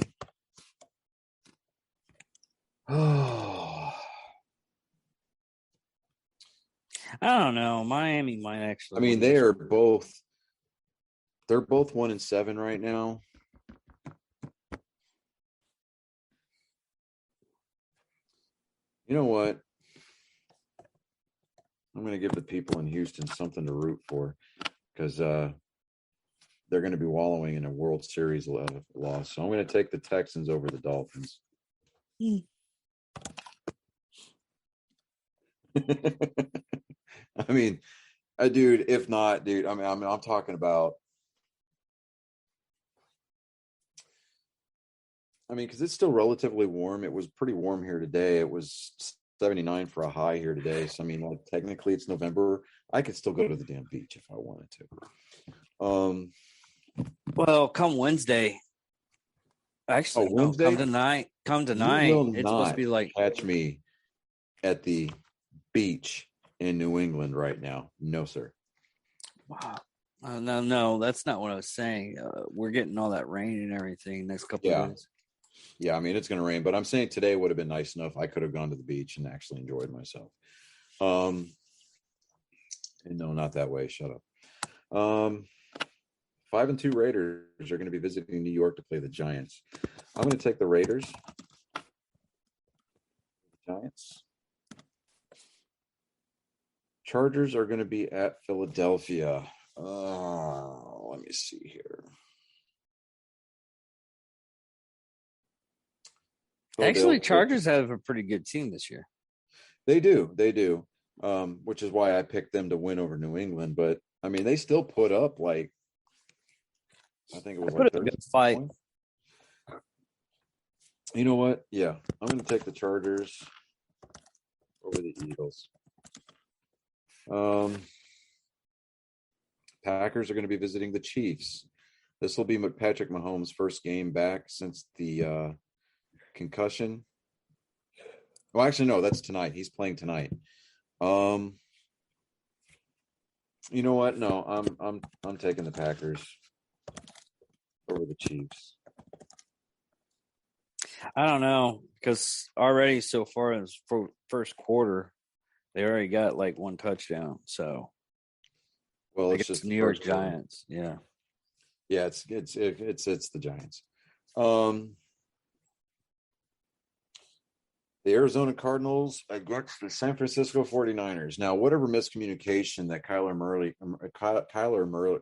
Oh. I don't know. Miami might actually. I mean, they're both 1-7 right now. You know what? I'm going to give the people in Houston something to root for because they're going to be wallowing in a World Series loss. So I'm going to take the Texans over the Dolphins. I mean, dude, if not, dude, I mean, I'm talking about. I mean, because it's still relatively warm. It was pretty warm here today. It was 79 for a high here today. So, I mean, like, technically it's November. I could still go to the damn beach if I wanted to. Well, come Wednesday. Actually, Wednesday? Come tonight. It's supposed to be like. Catch me at the beach in New England right now. No, sir. Wow. No, that's not what I was saying. We're getting all that rain and everything next couple of days. Yeah, I mean, it's going to rain, but I'm saying today would have been nice enough. I could have gone to the beach and actually enjoyed myself. And no, not that way. Shut up. 5-2 Raiders are going to be visiting New York to play the Giants. I'm going to take the Raiders. Giants. Chargers are going to be at Philadelphia. Let me see here. Actually, Chargers have a pretty good team this year. They do. Which is why I picked them to win over New England. But I mean, they still put up I think it was like a good fight. Points. You know what? Yeah, I'm going to take the Chargers over the Eagles. Packers are going to be visiting the Chiefs. This will be Patrick Mahomes' first game back since the concussion. Well, actually, no, that's tonight. He's playing tonight. You know what? No, I'm taking the Packers over the Chiefs. I don't know, because already so far in the first quarter, they already got like one touchdown. So, well, it's just New York Giants. Yeah, it's the Giants. The Arizona Cardinals against the San Francisco 49ers. Now, whatever miscommunication that Kyler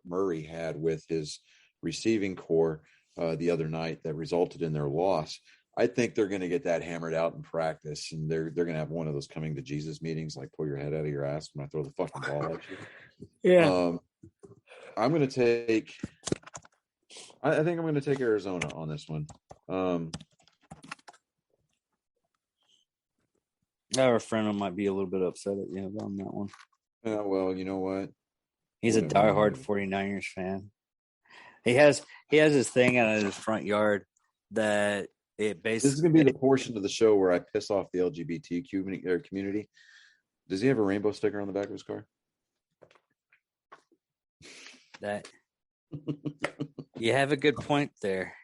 Murray had with his receiving core the other night that resulted in their loss, I think they're going to get that hammered out in practice, and they're going to have one of those coming to Jesus meetings, like pull your head out of your ass when I throw the fucking ball at you. Yeah. I'm going to take. I think I'm going to take Arizona on this one. Our friend might be a little bit upset at you on that one. Well, you know what? He's a diehard 49ers fan. He has his thing out of his front yard that it basically. This is going to be the portion of the show where I piss off the LGBT community. Does he have a rainbow sticker on the back of his car? That you have a good point there,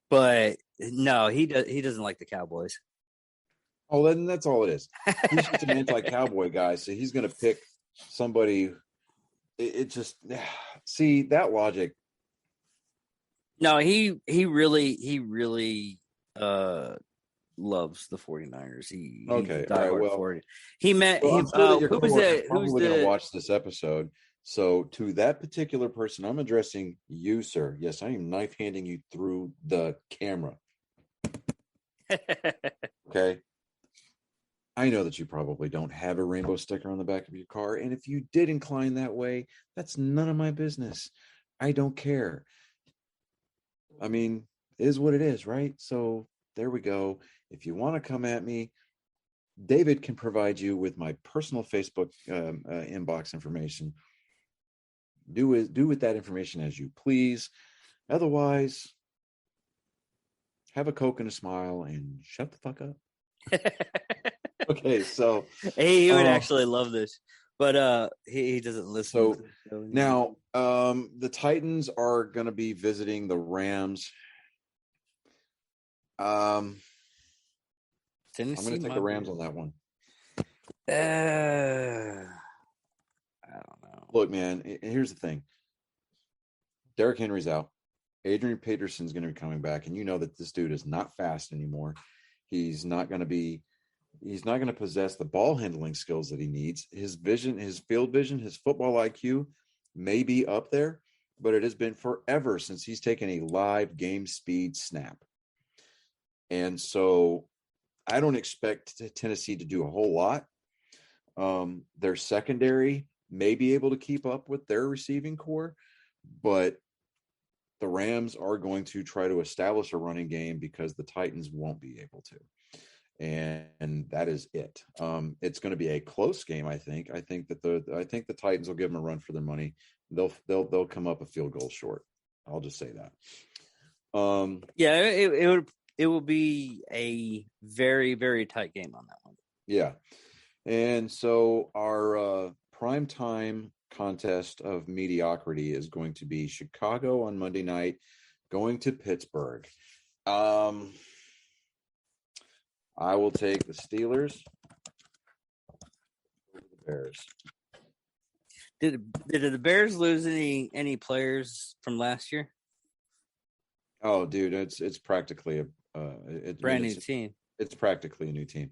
but no, he doesn't like the Cowboys. Oh, then that's all it is. He's just an anti-cowboy guy, so he's going to pick somebody. It just see that logic. No, he really loves the 49ers. He okay, all right. Well, he met. Well, who was that? Who's going to watch this episode? So, to that particular person, I'm addressing you, sir. Yes, I am knife handing you through the camera. Okay. I know that you probably don't have a rainbow sticker on the back of your car. And if you did incline that way, that's none of my business. I don't care. I mean, it is what it is, right? So there we go. If you want to come at me, David can provide you with my personal Facebook inbox information. Do with that information as you please. Otherwise, have a Coke and a smile and shut the fuck up. Okay, so he would actually love this, but he doesn't listen. So now the Titans are going to be visiting the Rams. I'm going to take the Rams on that one. I don't know. Look, man, here's the thing. Derrick Henry's out. Adrian Peterson's going to be coming back, and you know that this dude is not fast anymore. He's not going to possess the ball handling skills that he needs. His vision, his field vision, his football IQ may be up there, but it has been forever since he's taken a live game speed snap. And so I don't expect Tennessee to do a whole lot. Their secondary may be able to keep up with their receiving core, but the Rams are going to try to establish a running game because the Titans won't be able to. And that is it. It's going to be a close game. I think that the Titans will give them a run for their money. They'll come up a field goal short. I'll just say that. Yeah, it would it will be a very, very tight game on that one. Yeah. And so our prime time contest of mediocrity is going to be Chicago on Monday night going to Pittsburgh. I will take the Steelers over the Bears. Did the Bears lose any players from last year? Oh, dude, it's practically brand new team. It's practically a new team.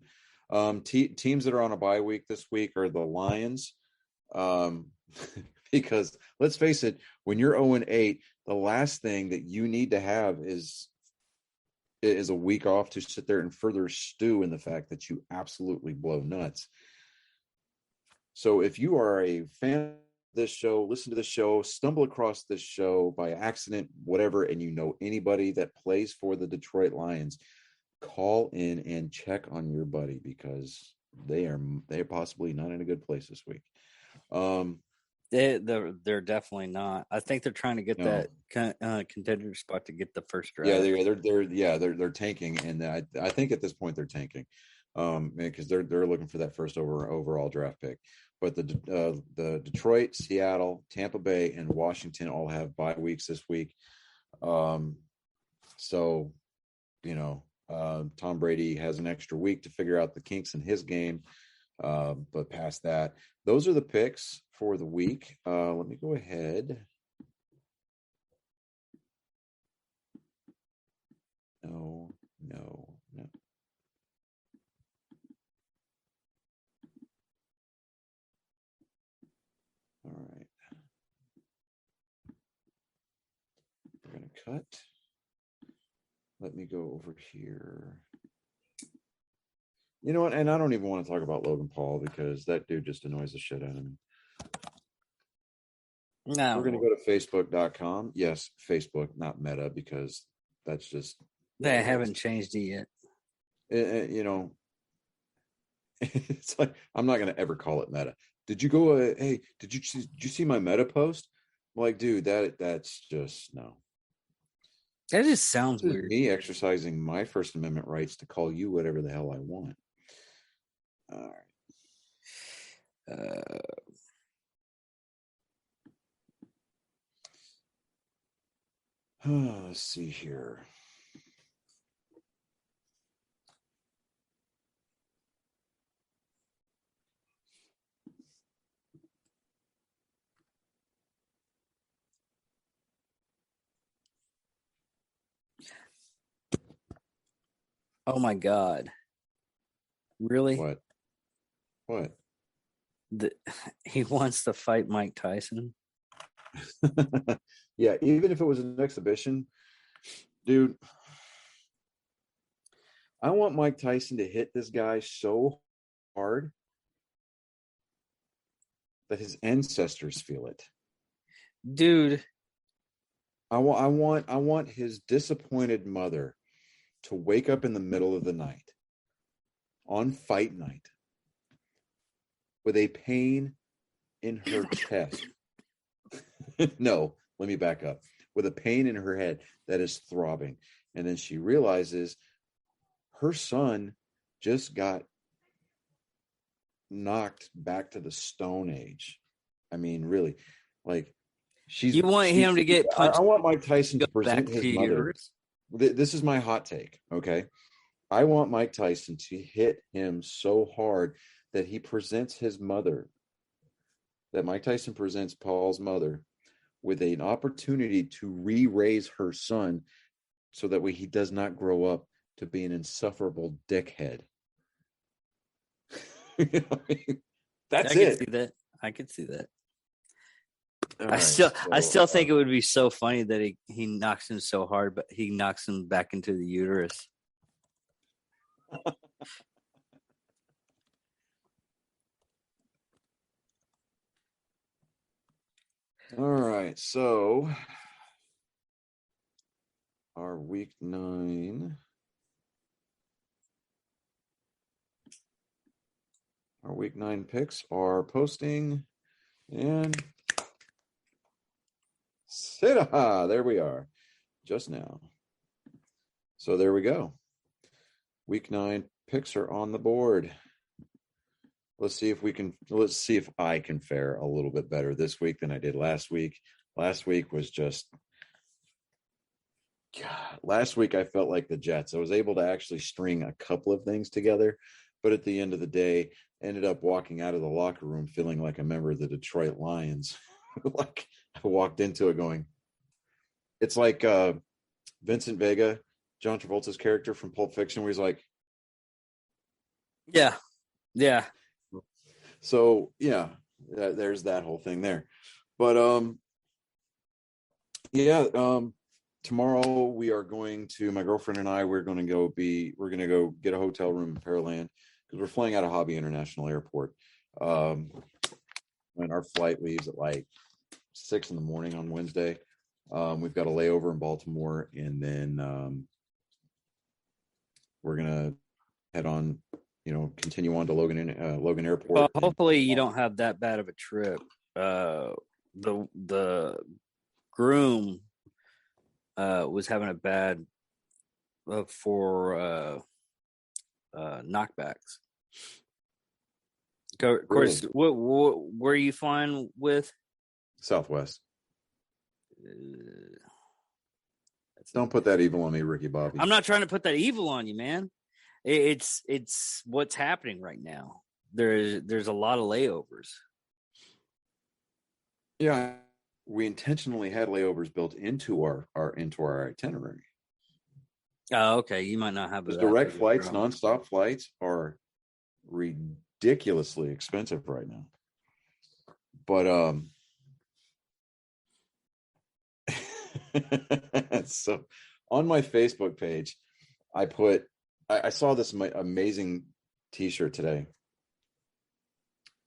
Teams that are on a bye week this week are the Lions. Because let's face it, when you're 0-8, the last thing that you need to have is a week off to sit there and further stew in the fact that you absolutely blow nuts. So if you are a fan of this show, listen to the show, stumble across this show by accident, whatever, and you know anybody that plays for the Detroit Lions, call in and check on your buddy, because they're possibly not in a good place this week. They're definitely not. I think they're trying to get that contender spot to get the first draft. Yeah, they're tanking, and I think at this point they're tanking, because they're looking for that first overall draft pick. But the Detroit, Seattle, Tampa Bay, and Washington all have bye weeks this week. So, Tom Brady has an extra week to figure out the kinks in his game. But past that, those are the picks for the week. Let me go ahead. No. All right. We're going to cut. Let me go over here. You know what? And I don't even want to talk about Logan Paul, because that dude just annoys the shit out of me. No. We're going to go to Facebook.com. Yes, Facebook, not Meta, because that's just... They haven't changed it yet. It's like, I'm not going to ever call it Meta. Did you go, hey, did you see my Meta post? I'm like, dude, that's just, no. That just sounds weird. Me exercising my First Amendment rights to call you whatever the hell I want. All right. Let's see here. Oh my God. Really? What? He wants to fight Mike Tyson. Yeah, even if it was an exhibition, dude, I want Mike Tyson to hit this guy so hard that his ancestors feel it. Dude, I want his disappointed mother to wake up in the middle of the night on fight night with a pain in her chest. No, let me back up. With a pain in her head that is throbbing. And then she realizes her son just got knocked back to the Stone Age. I mean, really, like, you want him to get punched. I want Mike Tyson to present his mother. This is my hot take, okay? I want Mike Tyson to hit him so hard that he presents his mother, that Mike Tyson presents Paul's mother with an opportunity to re-raise her son, so that way he does not grow up to be an insufferable dickhead. That's it. I could see that. I still think it would be so funny that he knocks him so hard, but he knocks him back into the uterus. All right, so our week 9. Our week 9 picks are posting, and there we are, just now. So there we go. Week 9 picks are on the board. Let's see if I can fare a little bit better this week than I did last week. Last week was just, God, last week I felt like the Jets. I was able to actually string a couple of things together, but at the end of the day, ended up walking out of the locker room feeling like a member of the Detroit Lions. Like I walked into it going, it's like Vincent Vega, John Travolta's character from Pulp Fiction, where he's like, yeah. So yeah, there's that whole thing there. But tomorrow we are going to, my girlfriend and I, we're going to go get a hotel room in Pearland because we're flying out of Hobby International Airport. And our flight leaves at like 6 a.m. on Wednesday. We've got a layover in Baltimore, and then we're gonna head on, continue on to Logan Airport. Well, hopefully you don't have that bad of a trip. The groom was having a bad for knockbacks. Of course, really? What were you flying with? Southwest. Don't put that evil on me, Ricky Bobby. I'm not trying to put that evil on you, man. It's what's happening right now. There's a lot of layovers. Yeah, we intentionally had layovers built into our itinerary. Oh, okay. You might not have the direct flights, nonstop flights are ridiculously expensive right now. But so on my Facebook page, I saw this amazing T-shirt today.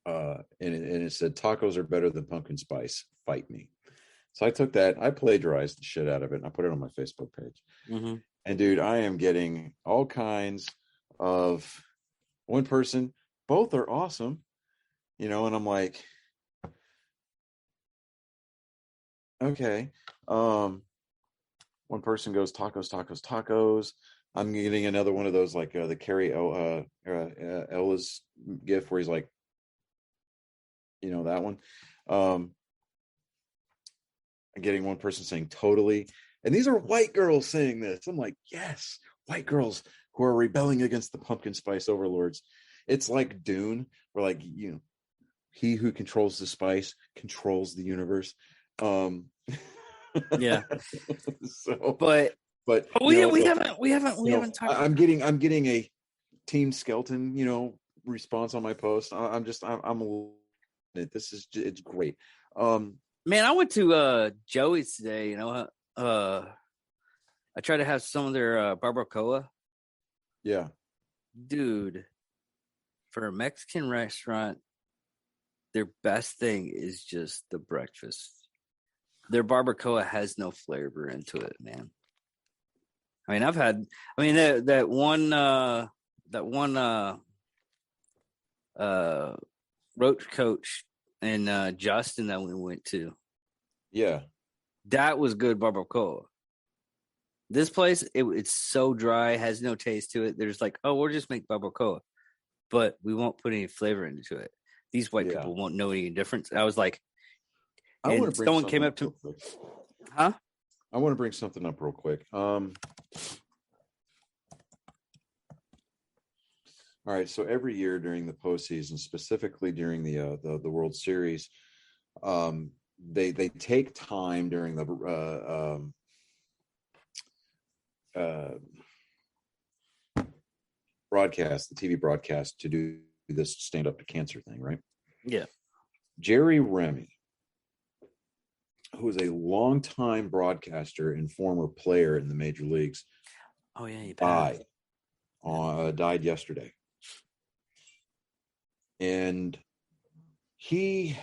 And it said, "Tacos are better than pumpkin spice. Fight me." So I took that, I plagiarized the shit out of it, and I put it on my Facebook page. Mm-hmm. And dude, I am getting all kinds of one person, both are awesome, and I'm like, okay. One person goes tacos. I'm getting another one of those, like the Carrie Ella's gif where he's like, that one. I'm getting one person saying totally. And these are white girls saying this. I'm like, yes, white girls who are rebelling against the pumpkin spice overlords. It's like Dune, where like, he who controls the spice controls the universe. Yeah. So, but we haven't talked. I'm getting a Team Skelton, response on my post. It's great. Man, I went to Joey's today. I tried to have some of their barbacoa. Yeah, dude, for a Mexican restaurant, their best thing is just the breakfast. Their barbacoa has no flavor into it, man. I mean, that one roach coach and Justin that we went to. Yeah, that was good barbacoa. This place, it's so dry, has no taste to it. They're just like, oh, we'll just make barbacoa, but we won't put any flavor into it. These white people won't know any difference. I was like, and someone came up to me. Huh? I want to bring something up real quick. All right, so every year during the postseason, specifically during the World Series, they take time during the broadcast, the TV broadcast, to do this stand up to cancer thing, right? Yeah. Jerry Remy, who is a longtime broadcaster and former player in the major leagues. Oh yeah, he died yesterday. And he's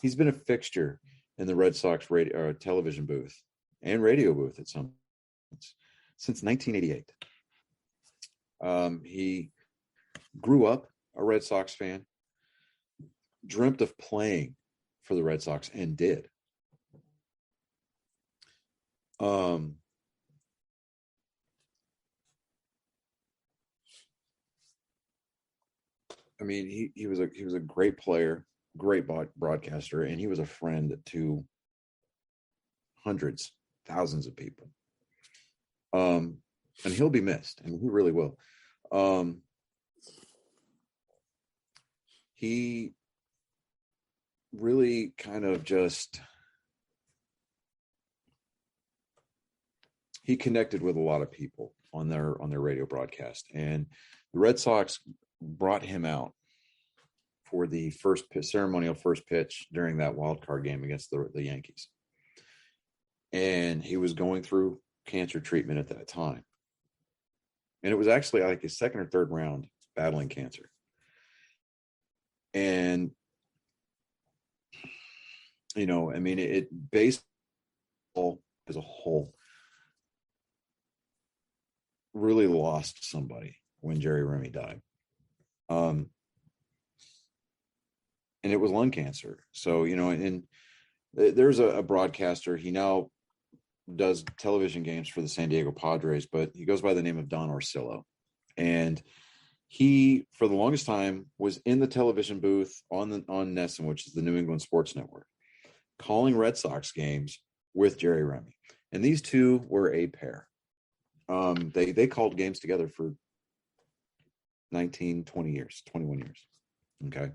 been a fixture in the Red Sox television booth and radio booth at some points since 1988. He grew up a Red Sox fan, dreamt of playing for the Red Sox, and did. I mean, he was a great player, great broadcaster, and he was a friend to hundreds, thousands of people. And he'll be missed, and he really will. He really kind of just he connected with a lot of people on their radio broadcast, and the Red Sox brought him out for the ceremonial first pitch during that wild card game against the Yankees. And he was going through cancer treatment at that time. And it was actually like his second or third round battling cancer. And, you know, I mean, it baseball as a whole really lost somebody when Jerry Remy died. And it was lung cancer. So, you know, and there's a broadcaster. He now does television games for the San Diego Padres, but he goes by the name of Don Orsillo. And he, for the longest time, was in the television booth on NESN, which is the New England Sports Network, calling Red Sox games with Jerry Remy. And these two were a pair. They called games together for 19, 20 years, 21 years. Okay.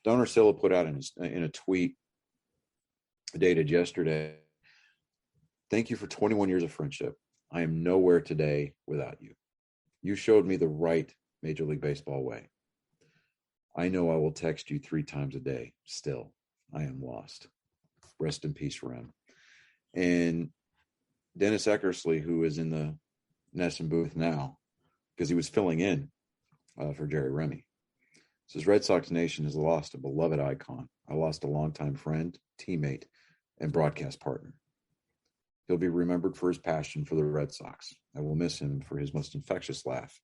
Don Orsillo put out in a tweet dated yesterday, "Thank you for 21 years of friendship. I am nowhere today without you. You showed me the right Major League Baseball way. I know I will text you 3 times a day. Still, I am lost. Rest in peace, Rem." And Dennis Eckersley, who is in the NESN booth now, because he was filling in for Jerry Remy, says, "Red Sox Nation has lost a beloved icon. I lost a longtime friend, teammate, and broadcast partner. He'll be remembered for his passion for the Red Sox. I will miss him for his most infectious laugh.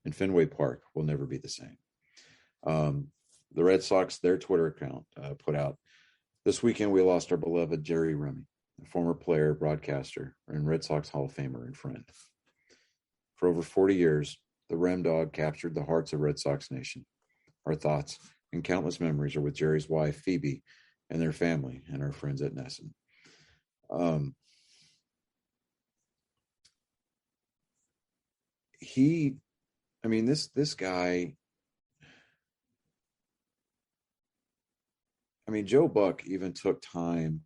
And Fenway Park will never be the same." The Red Sox, their Twitter account, put out, "This weekend we lost our beloved Jerry Remy, a former player, broadcaster, and Red Sox Hall of Famer and friend. For over 40 years, the Rem Dog captured the hearts of Red Sox Nation. Our thoughts and countless memories are with Jerry's wife, Phoebe, and their family, and our friends at NESN." This guy, Joe Buck even took time.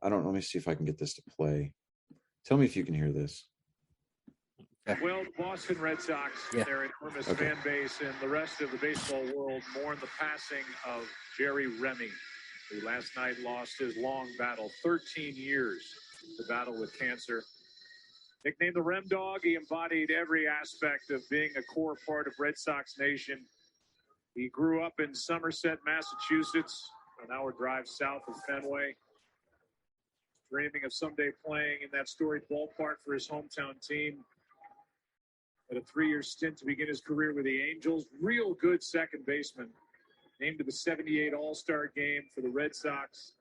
I don't know. Let me see if I can get this to play. Tell me if you can hear this. Well, Boston Red Sox, their enormous fan base, and the rest of the baseball world mourn the passing of Jerry Remy, who last night lost his long battle, 13 years to battle with cancer. Nicknamed the Rem Dog, he embodied every aspect of being a core part of Red Sox Nation. He grew up in Somerset, Massachusetts, an hour drive south of Fenway, dreaming of someday playing in that storied ballpark for his hometown team. Had a 3-year stint to begin his career with the Angels. Real good second baseman. Named to the 78 All-Star game for the Red Sox.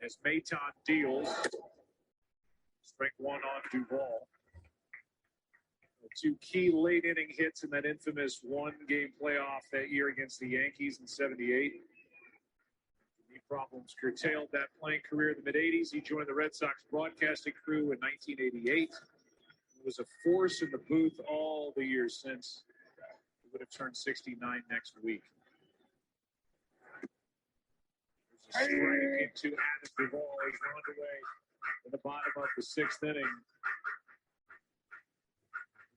As Maton deals. Strike one on Duvall. 2 key late-inning hits in that infamous one-game playoff that year against the Yankees in 78. Knee problems curtailed that playing career in the mid-'80s. He joined the Red Sox broadcasting crew in 1988. Was a force in the booth all the years since. He would have turned 69 next week. There's a strike into Adam Duvall. He's underway in the bottom of the 6th inning.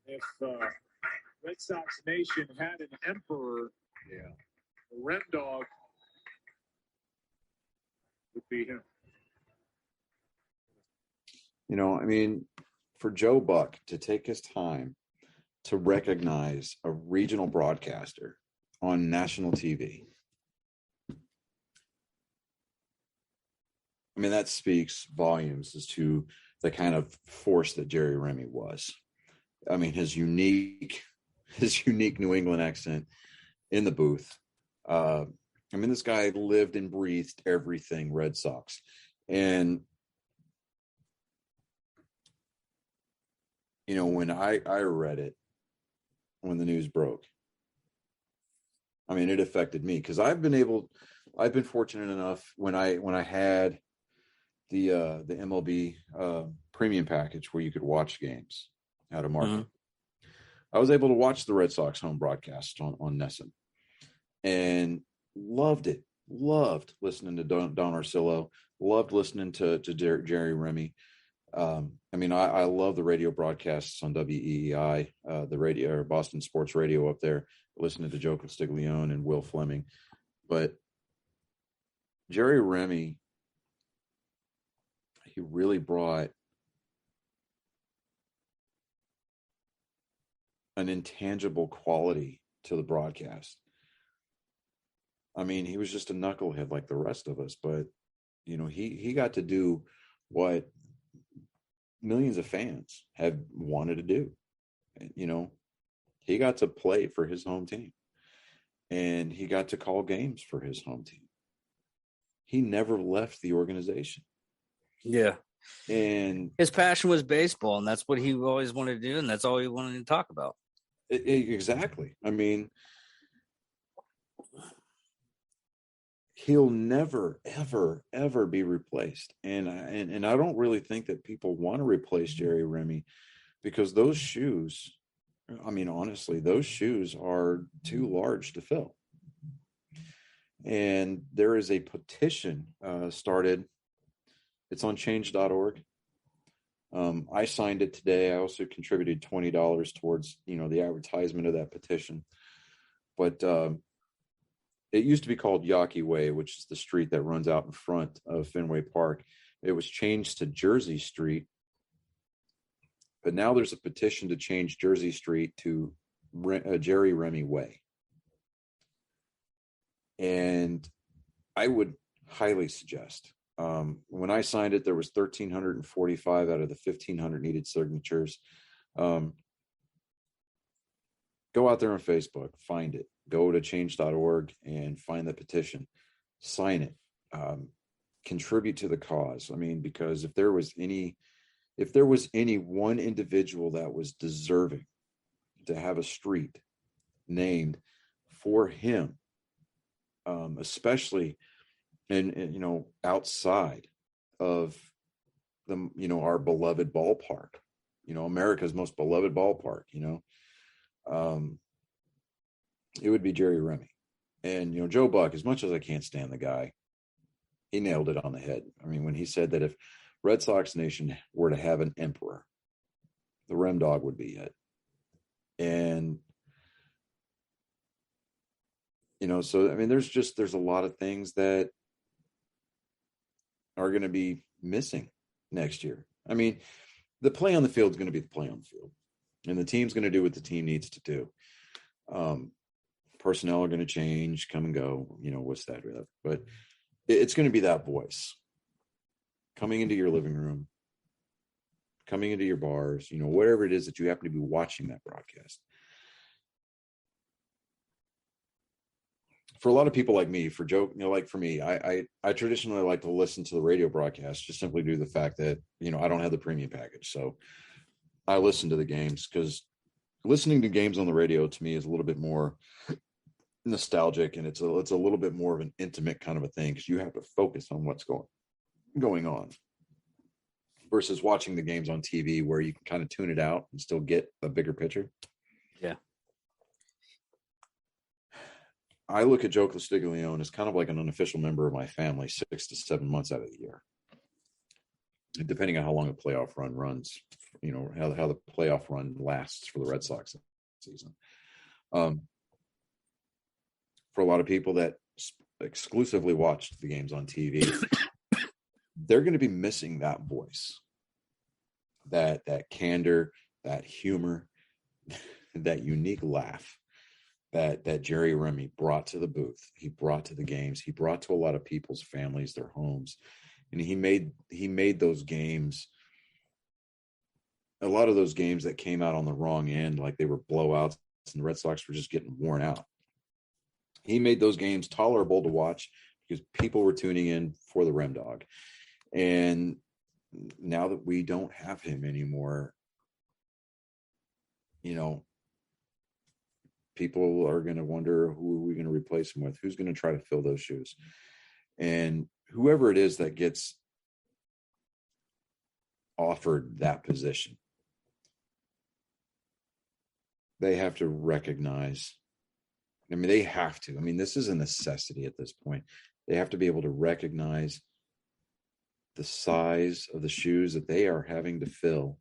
If Red Sox Nation had an emperor, the Rem Dog would be him. For Joe Buck to take his time to recognize a regional broadcaster on national TV, that speaks volumes as to the kind of force that Jerry Remy was. His unique New England accent in the booth. This guy lived and breathed everything Red Sox. And when I read it, when the news broke. I mean, it affected me because I've been fortunate enough when I had the MLB premium package where you could watch games out of market. Mm-hmm. I was able to watch the Red Sox home broadcast on NESN and loved it. Loved listening to Don Orsillo. Loved listening to Jerry Remy. I mean, I love the radio broadcasts on WEEI, the radio or Boston Sports Radio up there, listening to Joe Castiglione and Will Fleming. But Jerry Remy, he really brought an intangible quality to the broadcast. I mean, he was just a knucklehead like the rest of us, but you know, he got to do what millions of fans have wanted to do. You know, he got to play for his home team, and he got to call games for his home team. He never left the organization. Yeah. And his passion was baseball, and that's what he always wanted to do, and that's all he wanted to talk about. Exactly. I mean, he'll never, ever, ever be replaced. And I don't really think that people want to replace Jerry Remy, because those shoes, I mean, honestly, those shoes are too large to fill. And there is a petition started. It's on change.org. I signed it today. I also contributed $20 towards, you know, the advertisement of that petition. But it used to be called Yawkey Way, which is the street that runs out in front of Fenway Park. It was changed to Jersey Street. But now there's a petition to change Jersey Street to Jerry Remy Way. And I would highly suggest, when I signed it, there was 1,345 out of the 1,500 needed signatures. Go out there on Facebook, find it. Go to change.org and find the petition. Sign it. Contribute to the cause. I mean, because if there was any one individual that was deserving to have a street named for him, especially in you know, outside of the, you know, our beloved ballpark, you know, America's most beloved ballpark, you know, it would be Jerry Remy. And, you know, Joe Buck, as much as I can't stand the guy, he nailed it on the head. I mean, when he said that if Red Sox Nation were to have an emperor, the Rem Dog would be it. And, you know, so, I mean, there's a lot of things that are going to be missing next year. I mean, the play on the field is going to be the play on the field, and the team's going to do what the team needs to do. Personnel are going to change, come and go, you know, what's that? But it's going to be that voice coming into your living room, coming into your bars, you know, whatever it is that you happen to be watching that broadcast. For a lot of people like me, for Joe, you know, like for me, I traditionally like to listen to the radio broadcast just simply due to the fact that, you know, I don't have the premium package. So I listen to the games, because listening to games on the radio to me is a little bit more nostalgic, and it's a little bit more of an intimate kind of a thing, because you have to focus on what's going on, versus watching the games on TV where you can kind of tune it out and still get a bigger picture. Yeah. I look at Joe Castiglione as kind of like an unofficial member of my family 6 to 7 months out of the year, depending on how long a playoff run runs, you know, how the playoff run lasts for the Red Sox season. For a lot of people that exclusively watch the games on TV, they're going to be missing that voice, that candor, that humor, that unique laugh that Jerry Remy brought to the booth. He brought to the games. He brought to a lot of people's families, their homes, and he made those games, a lot of those games that came out on the wrong end, like they were blowouts and the Red Sox were just getting worn out. He made those games tolerable to watch because people were tuning in for the Rem Dog. And now that we don't have him anymore, you know, people are going to wonder, who are we going to replace him with? Who's going to try to fill those shoes? And whoever it is that gets offered that position, they have to recognize, I mean, they have to. I mean, this is a necessity at this point. They have to be able to recognize the size of the shoes that they are having to fill.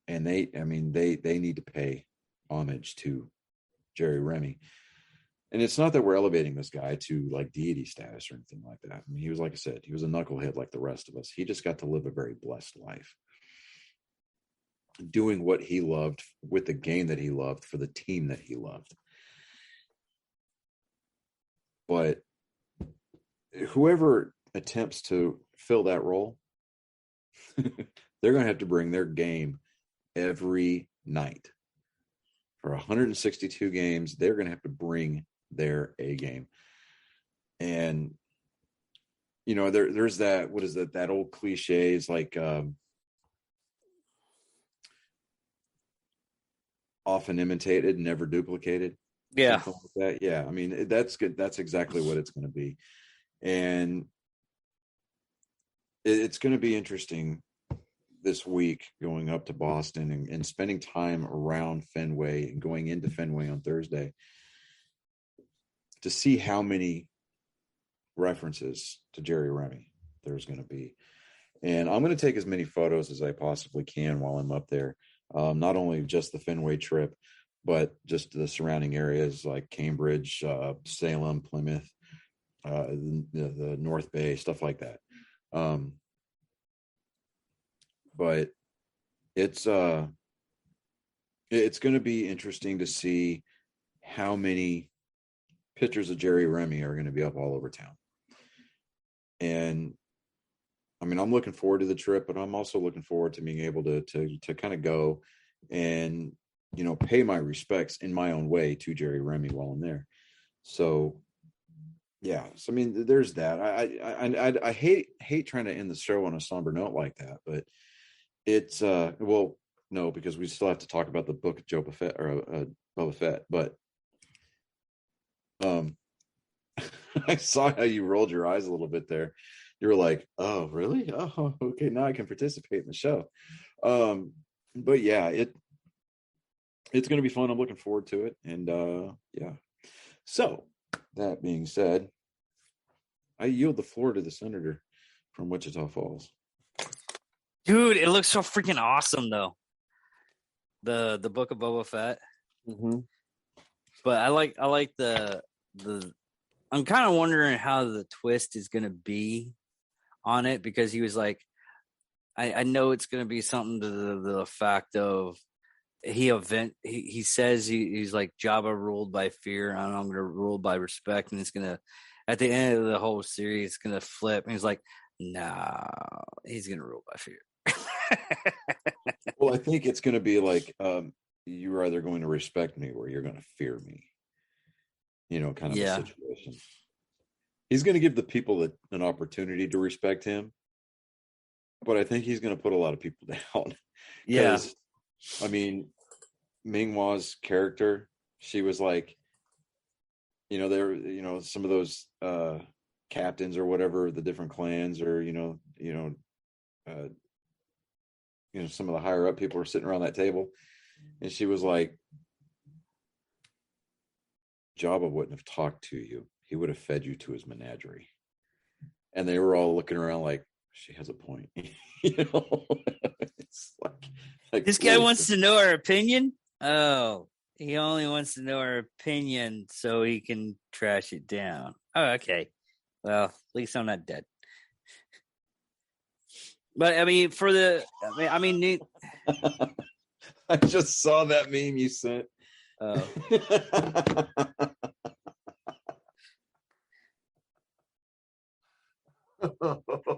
And they need to pay homage to Jerry Remy. And it's not that we're elevating this guy to like deity status or anything like that. I mean, he was, like I said, he was a knucklehead like the rest of us. He just got to live a very blessed life, doing what he loved with the game that he loved for the team that he loved. But whoever attempts to fill that role, they're going to have to bring their game every night. For 162 games, they're going to have to bring their A game. And, you know, there's that, what is that old cliche is like, often imitated, never duplicated. Yeah. Something like that. Yeah. I mean, that's good. That's exactly what it's going to be. And it's going to be interesting this week going up to Boston and spending time around Fenway and going into Fenway on Thursday to see how many references to Jerry Remy there's going to be. And I'm going to take as many photos as I possibly can while I'm up there. Not only just the Fenway trip, but just the surrounding areas like Cambridge, Salem, Plymouth, the North Bay, stuff like that. But it's going to be interesting to see how many pictures of Jerry Remy are going to be up all over town. And I mean, I'm looking forward to the trip, but I'm also looking forward to being able to kind of go and, you know, pay my respects in my own way to Jerry Remy while I'm there. So, yeah. So, I mean, there's that. I hate trying to end the show on a somber note like that, but it's well, no, because we still have to talk about the book of Boba Fett or Boba Fett. But I saw how you rolled your eyes a little bit there. You were like, "Oh, really? Oh, okay. Now I can participate in the show." But yeah, it's going to be fun. I'm looking forward to it, and yeah. So that being said, I yield the floor to the senator from Wichita Falls. Dude, it looks so freaking awesome, though. The book of Boba Fett. Mm-hmm. But I like the. I'm kind of wondering how the twist is going to be on it, because he was like, I know it's going to be something to the fact of he says he's like, Jabba ruled by fear, and I'm going to rule by respect, and it's going to, at the end of the whole series, it's going to flip, and he's like, no, he's going to rule by fear. Well, I think it's going to be like, you're either going to respect me or you're going to fear me. You know, kind of a situation. He's going to give the people an opportunity to respect him, but I think he's going to put a lot of people down. Yeah. I mean, Ming-Hua's character, she was like, you know, there, you know, some of those captains or whatever, the different clans, or some of the higher up people are sitting around that table, and she was like, Jabba wouldn't have talked to you. He would have fed you to his menagerie. And they were all looking around like, she has a point. You know, it's like this guy wants to know our opinion. Oh, he only wants to know our opinion so he can trash it down. Oh, okay. Well, at least I'm not dead. But I mean, I just saw that meme you sent.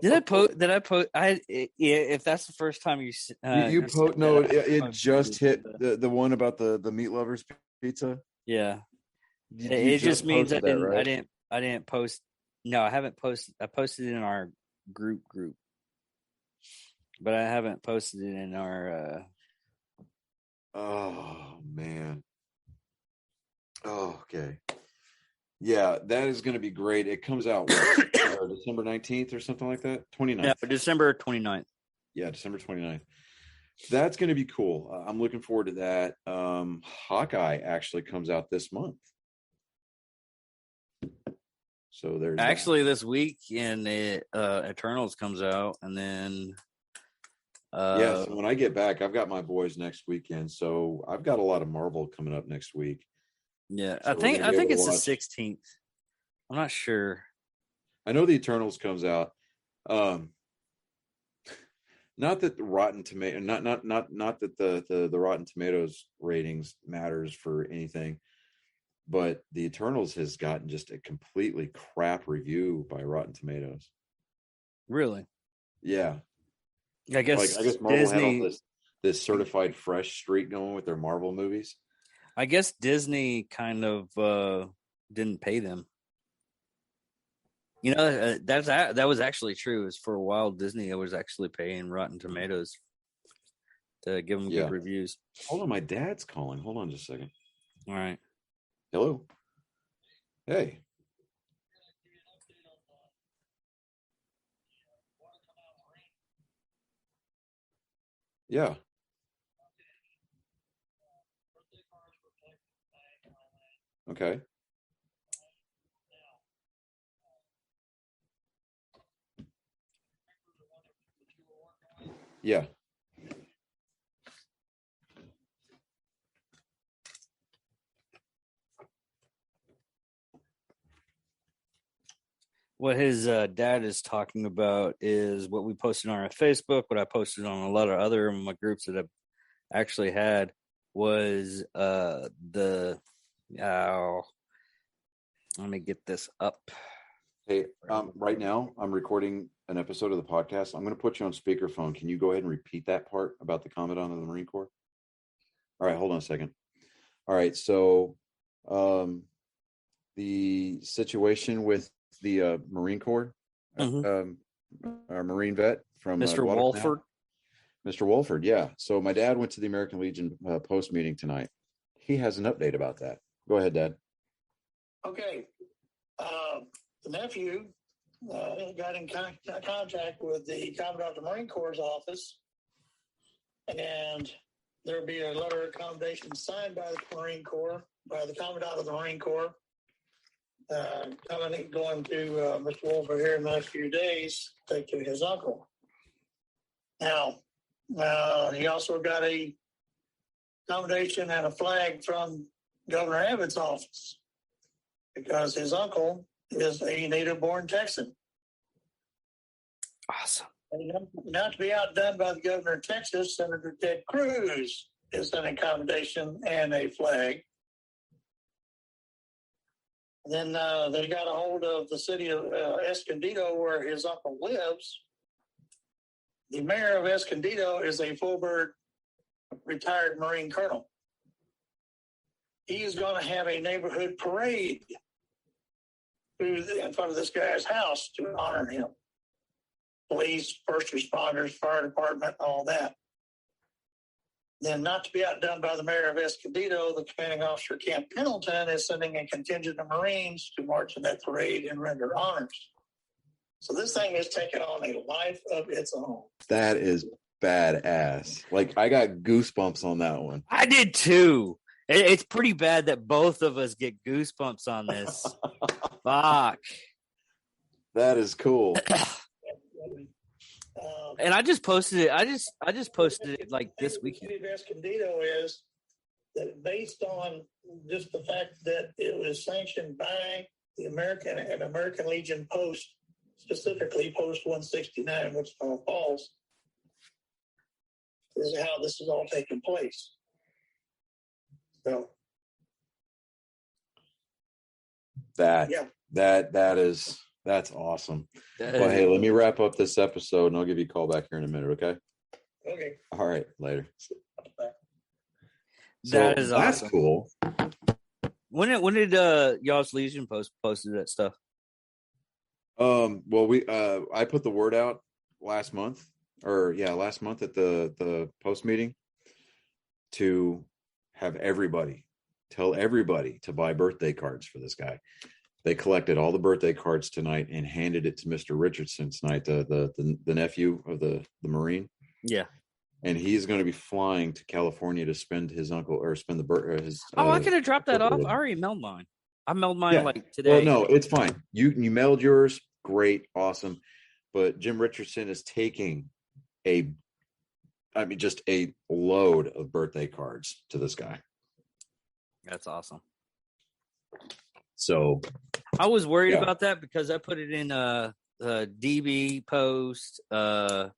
Did I post? If that's the first time you post, no, it just hit the one about the meat lovers pizza. Yeah, it just means I didn't post. No, I haven't posted. I posted it in our group, but I haven't posted it in our. Oh man, Oh, okay. Yeah, that is going to be great. It comes out December 19th or something like that? 29th. Yeah, December 29th. Yeah, December 29th. That's going to be cool. I'm looking forward to that. Hawkeye actually comes out this month. So there's actually this week, and Eternals comes out, and then so when I get back, I've got my boys next weekend, so I've got a lot of Marvel coming up next week. Yeah, so I think it's the 16th. I'm not sure. I know the Eternals comes out. Not that the Rotten Tomato, not that the Rotten Tomatoes ratings matters for anything, but the Eternals has gotten just a completely crap review by Rotten Tomatoes. Really? Yeah. I guess Marvel Disney had all this certified fresh streak going with their Marvel movies. I guess Disney kind of didn't pay them. You know, that was actually true. Is for a while Disney was actually paying Rotten Tomatoes to give them good reviews. Hold on, my dad's calling. Hold on just a second. All right. Hello. Hey. Yeah. Okay. Yeah. What his dad is talking about is what we posted on our Facebook, what I posted on a lot of other of my groups that I've actually had was let me get this up. Hey, right now I'm recording an episode of the podcast. I'm going to put you on speakerphone. Can you go ahead and repeat that part about the Commandant of the Marine Corps? All right, hold on a second. All right, so the situation with the Marine Corps, our Marine vet from Mr. Wolford. Mr. Wolford, yeah. So my dad went to the American Legion post meeting tonight. He has an update about that. Go ahead, Dad. Okay. The nephew got in contact with the Commandant of the Marine Corps' office, and there'll be a letter of commendation signed by the Marine Corps, by the Commandant of the Marine Corps, going to Mr. Wolford here in the next few days, take to his uncle. Now, he also got a commendation and a flag from Governor Abbott's office, because his uncle is a native-born Texan. Awesome. And not to be outdone by the governor of Texas, Senator Ted Cruz is an accommodation and a flag. Then they got a hold of the city of Escondido, where his uncle lives. The mayor of Escondido is a full-bird retired Marine colonel. He's going to have a neighborhood parade in front of this guy's house to honor him. Police, first responders, fire department, all that. Then, not to be outdone by the mayor of Escondido, the commanding officer, Camp Pendleton, is sending a contingent of Marines to march in that parade and render honors. So this thing is taking on a life of its own. That is badass. Like, I got goosebumps on that one. I did too. It's pretty bad that both of us get goosebumps on this. Fuck. That is cool. And I just posted it. I just posted it like this weekend. The Escondido is that based on just the fact that it was sanctioned by the American Legion post, specifically Post 169, Wichita Falls, this is how this is all taking place. So that's awesome. Well, hey, let me wrap up this episode and I'll give you a call back here in a minute, okay? Okay. All right, later. That is awesome. That's cool. When did y'all's Legion posted that stuff? Well, I put the word out last month at the post meeting to have everybody tell everybody to buy birthday cards for this guy. They collected all the birthday cards tonight and handed it to Mr. Richardson tonight, the nephew of the Marine. Yeah. And he's going to be flying to California to spend his uncle or spend his. I could have dropped that off. I already mailed mine. I mailed mine like today. Well, no, it's fine. You mailed yours. Great. Awesome. But Jim Richardson is taking just a load of birthday cards to this guy. That's awesome. So I was worried about that because I put it in a DB post, Veteran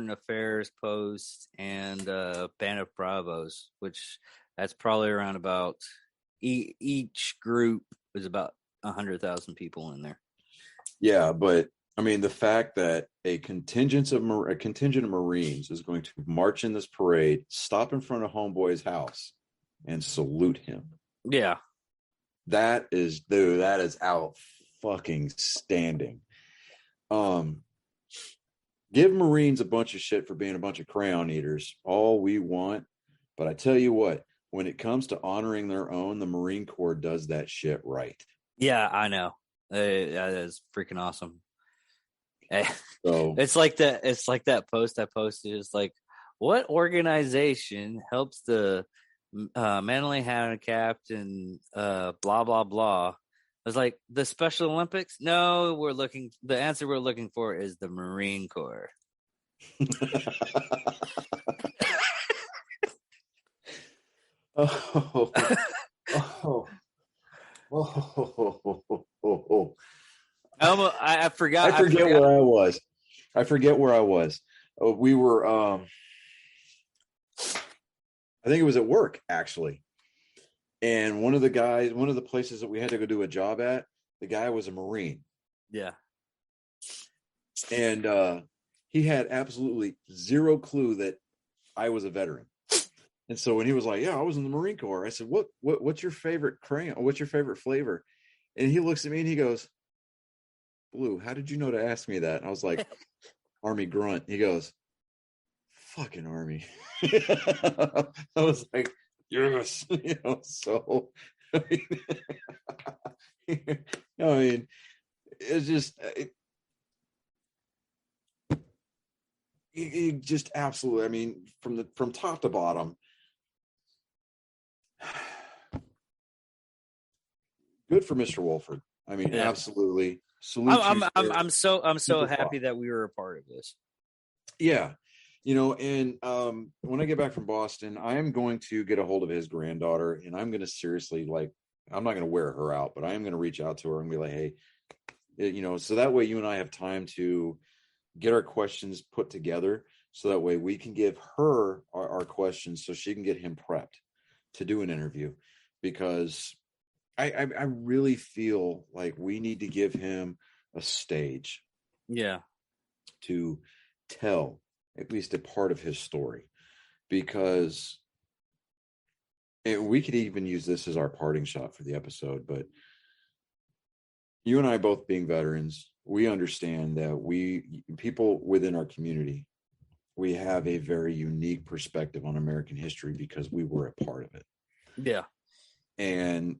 Affairs post, and Band of Bravos, which that's probably around about each group is about 100,000 people in there. Yeah, but I mean, the fact that a contingent of Marines is going to march in this parade, stop in front of Homeboy's house, and salute him. Yeah. That is out fucking standing. Give Marines a bunch of shit for being a bunch of crayon eaters, all we want. But I tell you what, when it comes to honoring their own, the Marine Corps does that shit right. Yeah, I know. That is freaking awesome. So it's like that post I posted. It's like, what organization helps the mentally handicapped and blah blah blah? I was like, the Special Olympics? No, the answer we're looking for is the Marine Corps. I forgot. I forget where I was. We were, I think it was at work, actually. And one of the places that we had to go do a job at, the guy was a Marine. Yeah. And he had absolutely zero clue that I was a veteran. And so when he was like, yeah, I was in the Marine Corps, I said, what's your favorite crayon? What's your favorite flavor? And he looks at me and he goes, Blue, how did you know to ask me that? And I was like, Army grunt. He goes, fucking Army. I was like, yes. So I mean, it's just it just absolutely, I mean, from top to bottom, good for Mr. Wolford. I mean, absolutely. I'm so happy that we were a part of this. Yeah. And when I get back from Boston, I am going to get a hold of his granddaughter, and I'm going to seriously, I'm not going to wear her out, but I am going to reach out to her and be like, hey, so that way you and I have time to get our questions put together, so that way we can give her our questions so she can get him prepped to do an interview, because I really feel like we need to give him a stage. Yeah. To tell at least a part of his story, because we could even use this as our parting shot for the episode. But you and I, both being veterans, we understand that people within our community, we have a very unique perspective on American history because we were a part of it. Yeah. And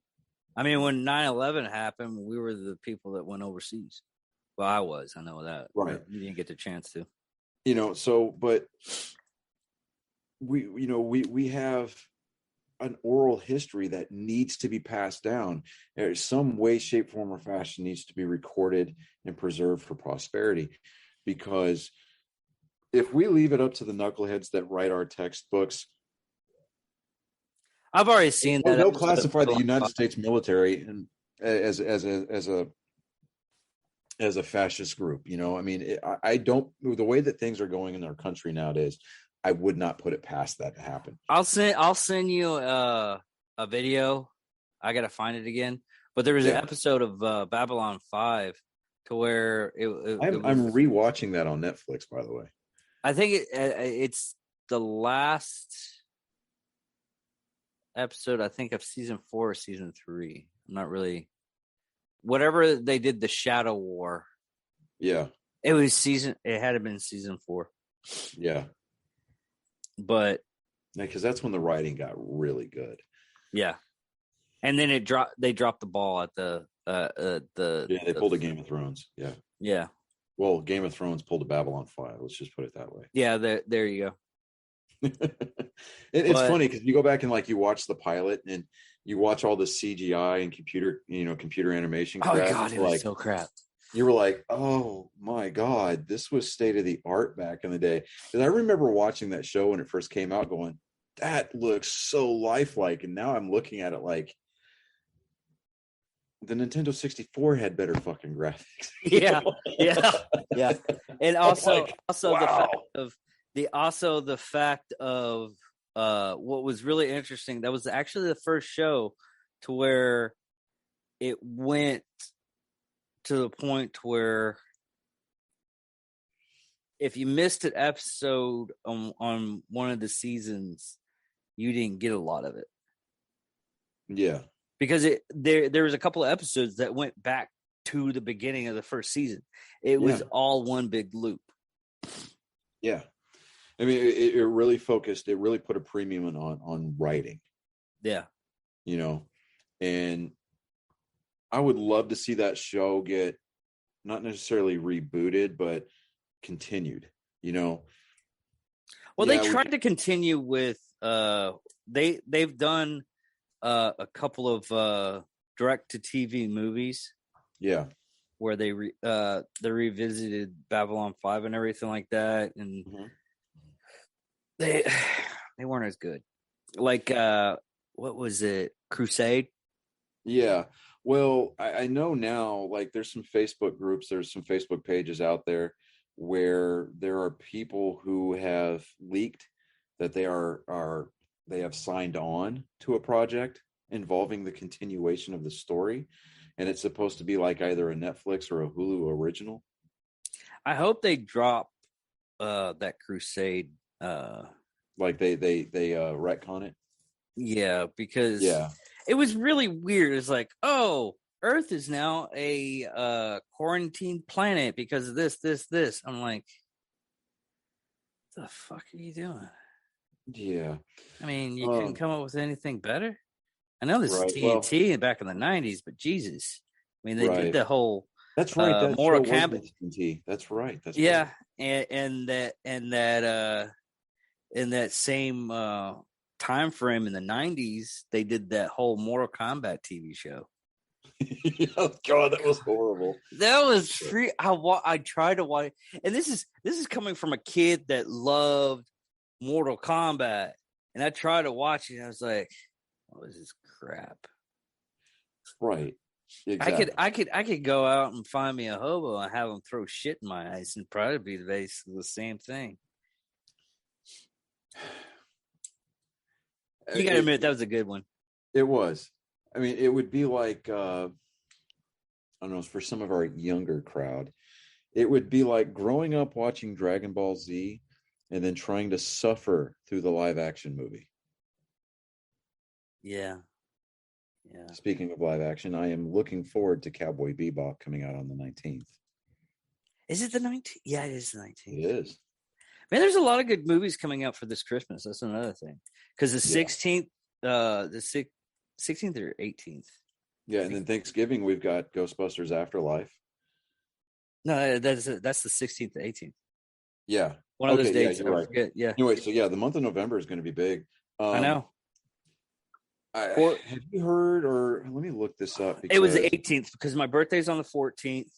I mean, when 9/11 happened, we were the people that went overseas. Well, I know that. Right. You didn't get the chance to. But we have an oral history that needs to be passed down. There's some way, shape, form, or fashion needs to be recorded and preserved for prosperity. Because if we leave it up to the knuckleheads that write our textbooks, I've already seen that. They'll classify the United States military and as a fascist group. I mean, I don't. The way that things are going in our country nowadays, I would not put it past that to happen. I'll send you a video. I gotta find it again. But there was an episode of Babylon 5 to where I'm rewatching that on Netflix, by the way. I think it's the last episode, I think, of season 4 or season 3. I'm not really. Whatever they did, the Shadow War. Yeah. It had to been season 4. Yeah. But because that's when the writing got really good. Yeah. And then they dropped the ball at the they pulled a Game of Thrones. Yeah. Yeah. Well, Game of Thrones pulled a Babylon 5. Let's just put it that way. Yeah, there you go. It's funny because you go back and like you watch the pilot and you watch all the CGI and computer animation crap. Oh God, it was so crap. You were like, oh my God, this was state of the art back in the day. Because I remember watching that show when it first came out going, that looks so lifelike. And now I'm looking at it like the Nintendo 64 had better fucking graphics. Yeah. And also like, wow. the fact of what was really interesting, that was actually the first show to where it went to the point where if you missed an episode on one of the seasons, you didn't get a lot of it. Yeah. Because there was a couple of episodes that went back to the beginning of the first season. It was all one big loop. Yeah. I mean, it really focused, it really put a premium on writing. Yeah. And I would love to see that show get not necessarily rebooted, but continued, Well, they tried to continue with, they've done a couple of direct to TV movies. Yeah. Where they revisited Babylon 5 and everything like that. And they weren't as good. Like, what was it? Crusade? Yeah. Well, I know now, like there's some Facebook groups, there's some Facebook pages out there where there are people who have leaked that they have signed on to a project involving the continuation of the story. And it's supposed to be like either a Netflix or a Hulu original. I hope they drop that Crusade. Like they retcon it. Yeah, because it was really weird. It's like, oh, Earth is now a quarantined planet because of this. I'm like, what the fuck are you doing? Yeah. I mean, you couldn't come up with anything better? I know this is TNT back in the 90s, but Jesus. I mean, they did the whole That's right. That Mortal Kombat. TNT. That's right. That's right. And in that same time frame in the 90s, they did that whole Mortal Kombat TV show. Oh God, that was horrible. That was free. I tried to watch, and this is coming from a kid that loved Mortal Kombat, and I tried to watch it. And I was like, "What is this crap?" Right. Exactly. I could go out and find me a hobo and have him throw shit in my eyes, and probably be basically the same thing. You gotta admit that was a good one. It was. I mean, it would be like I don't know, for some of our younger crowd, it would be like growing up watching Dragon Ball Z and then trying to suffer through the live action movie. Yeah. Speaking of live action, I am looking forward to Cowboy Bebop coming out on the 19th. Is it the 19th? Yeah, it is the 19th. It is. Man, there's a lot of good movies coming out for this Christmas. That's another thing. Because the 16th, the 16th or 18th. Yeah, and then Thanksgiving we've got Ghostbusters Afterlife. No, that's the 16th to 18th. Yeah, one of those dates. Yeah, right. Forget. Yeah. Anyway, so the month of November is going to be big. I know. Have you heard, or let me look this up? It was the 18th because my birthday's on the 14th,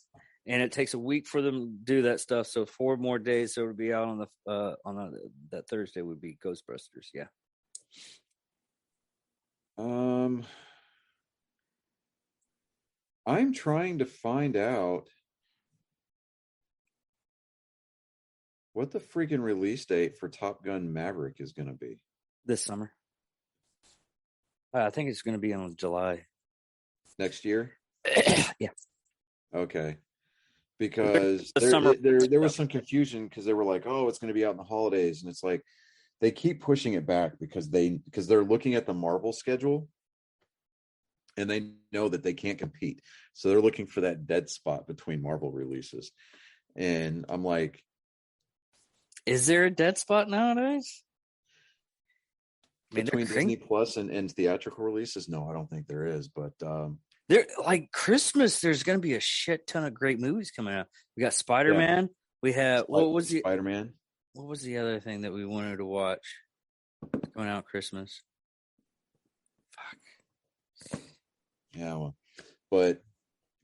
and it takes a week for them to do that stuff. So 4 more days, so it would be out on that Thursday would be Ghostbusters. Yeah. I'm trying to find out what the freaking release date for Top Gun Maverick is going to be this summer. I think it's going to be in July next year. Yeah. Okay. Because there was some confusion because they were like, "Oh, it's going to be out in the holidays," and it's like they keep pushing it back because they're looking at the Marvel schedule and they know that they can't compete, so they're looking for that dead spot between Marvel releases. And I'm like, is there a dead spot nowadays? between Disney Plus and theatrical releases? No, I don't think there is. But there, like Christmas, there's going to be a shit ton of great movies coming out. We got Spider-Man. Yeah. We have what was the Spider-Man? What was the other thing that we wanted to watch going out Christmas? Fuck. Yeah, well, but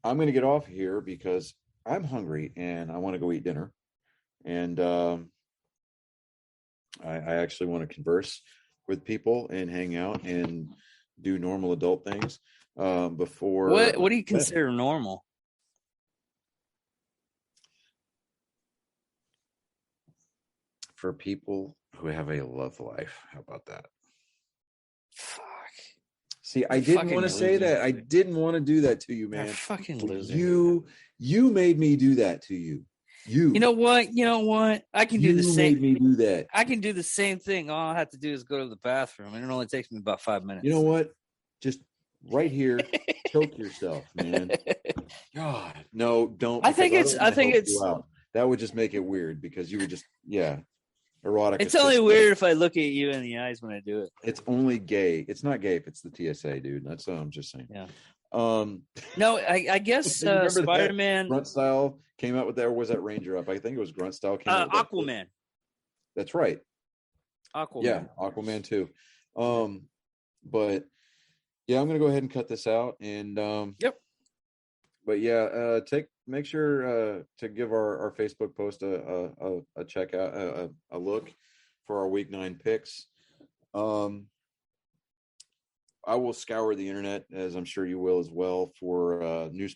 I'm going to get off here because I'm hungry and I want to go eat dinner. And I actually want to converse with people and hang out and do normal adult things before. What do you consider normal? For people who have a love life. How about that? Fuck. See, I didn't want to say that. I didn't want to do that to you, man. You're fucking loser. You made me do that to you. You know what? I can do the same. You made me do that. I can do the same thing. All I have to do is go to the bathroom, and it only takes me about 5 minutes. You know what? Just right here, choke yourself, man. God, no, don't. I think it's. That would just make it weird because you would just, erotic. It's only weird if I look at you in the eyes when I do it. It's only gay. It's not gay if it's the TSA, dude. That's what I'm just saying. Yeah. No, I guess Spider-Man Grunt Style came out with that, or was that Ranger Up? I think it was Grunt Style came out with Aquaman. That's right. Aquaman. Yeah, Aquaman too. But yeah, I'm gonna go ahead and cut this out and yep. But yeah, make sure to give our Facebook post a check out, a look for our week 9 picks. I will scour the internet, as I'm sure you will as well, for news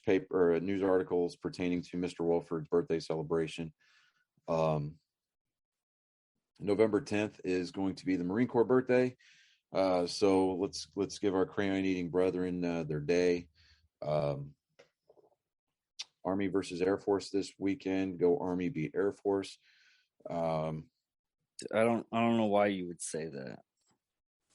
articles pertaining to Mr. Wolford's birthday celebration. November 10th is going to be the Marine Corps birthday, so let's give our crayon-eating brethren their day. Army versus Air Force this weekend. Go Army, beat Air Force. I don't know why you would say that.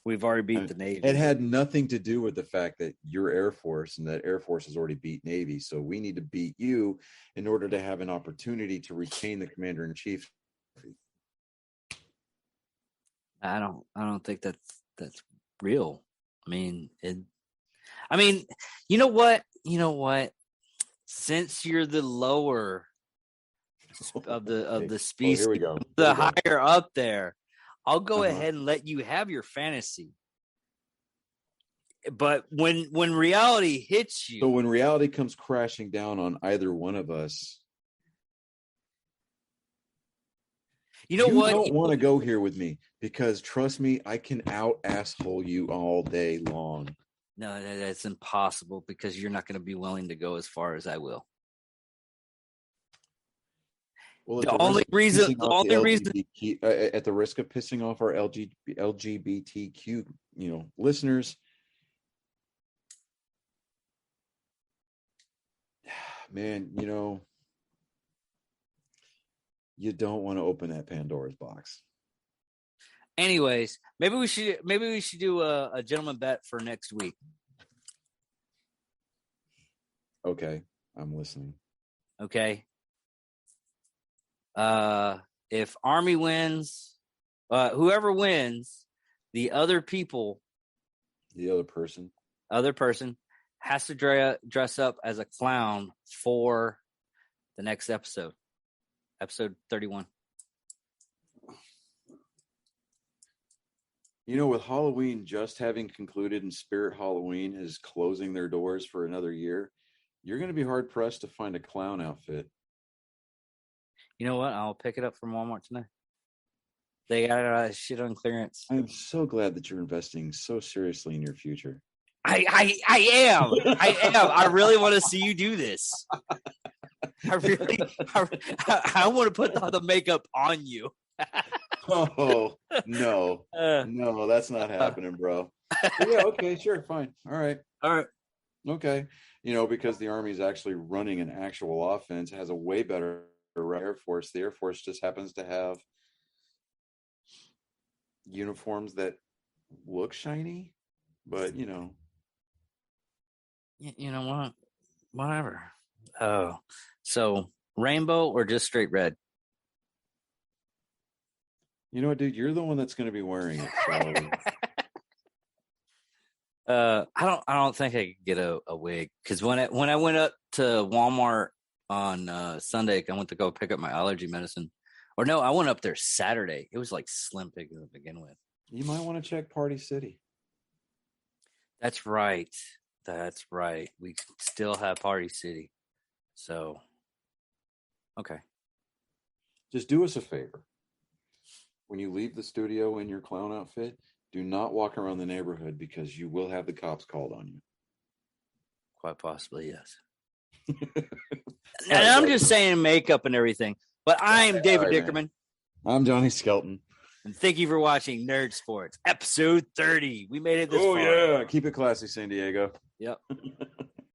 We've already beat the Navy. It had nothing to do with the fact that you're Air Force and that Air Force has already beat Navy. So we need to beat you in order to have an opportunity to retain the Commander-in-Chief. I don't think that's real. I mean, you know what? Since you're the lower of the species, here we go. The higher up there, I'll go ahead and let you have your fantasy. But when reality hits you, so when reality comes crashing down on either one of us, you know what? You don't want to go here with me because trust me, I can out asshole you all day long. No, that's impossible because you're not going to be willing to go as far as I will. Well, the only reason, at the risk of pissing off our LGBTQ, listeners, man, you don't want to open that Pandora's box. Anyways, maybe we should do a gentleman bet for next week. Okay, I'm listening. Okay. If Army wins, whoever wins, the other person has to dress up as a clown for the next episode 31. With Halloween just having concluded and Spirit Halloween is closing their doors for another year, you're going to be hard pressed to find a clown outfit. You know what? I'll pick it up from Walmart tonight. They got shit on clearance. I'm so glad that you're investing so seriously in your future. I am. I really want to see you do this. I want to put the makeup on you. Oh, no. No, that's not happening, bro. Yeah, okay, sure, fine. All right. Okay. Because the Army is actually running an actual offense, has a way better Air Force. The Air Force just happens to have uniforms that look shiny, but you know what? Whatever. Oh, so rainbow or just straight red? You know what, dude? You're the one that's going to be wearing it. So I don't think I could get a wig because when I went up to Walmart on Sunday, I went to go pick up my allergy medicine. Or no, I went up there Saturday. It was like slim picking to begin with. You might want to check Party City. That's right. That's right. We still have Party City. So, okay. Just do us a favor. When you leave the studio in your clown outfit, do not walk around the neighborhood because you will have the cops called on you. Quite possibly, yes. And I'm just saying makeup and everything. But I'm David Dickerman. Man. I'm Johnny Skelton. And thank you for watching Nerd Sports, episode 30. We made it this far. Oh, yeah. Keep it classy, San Diego. Yep.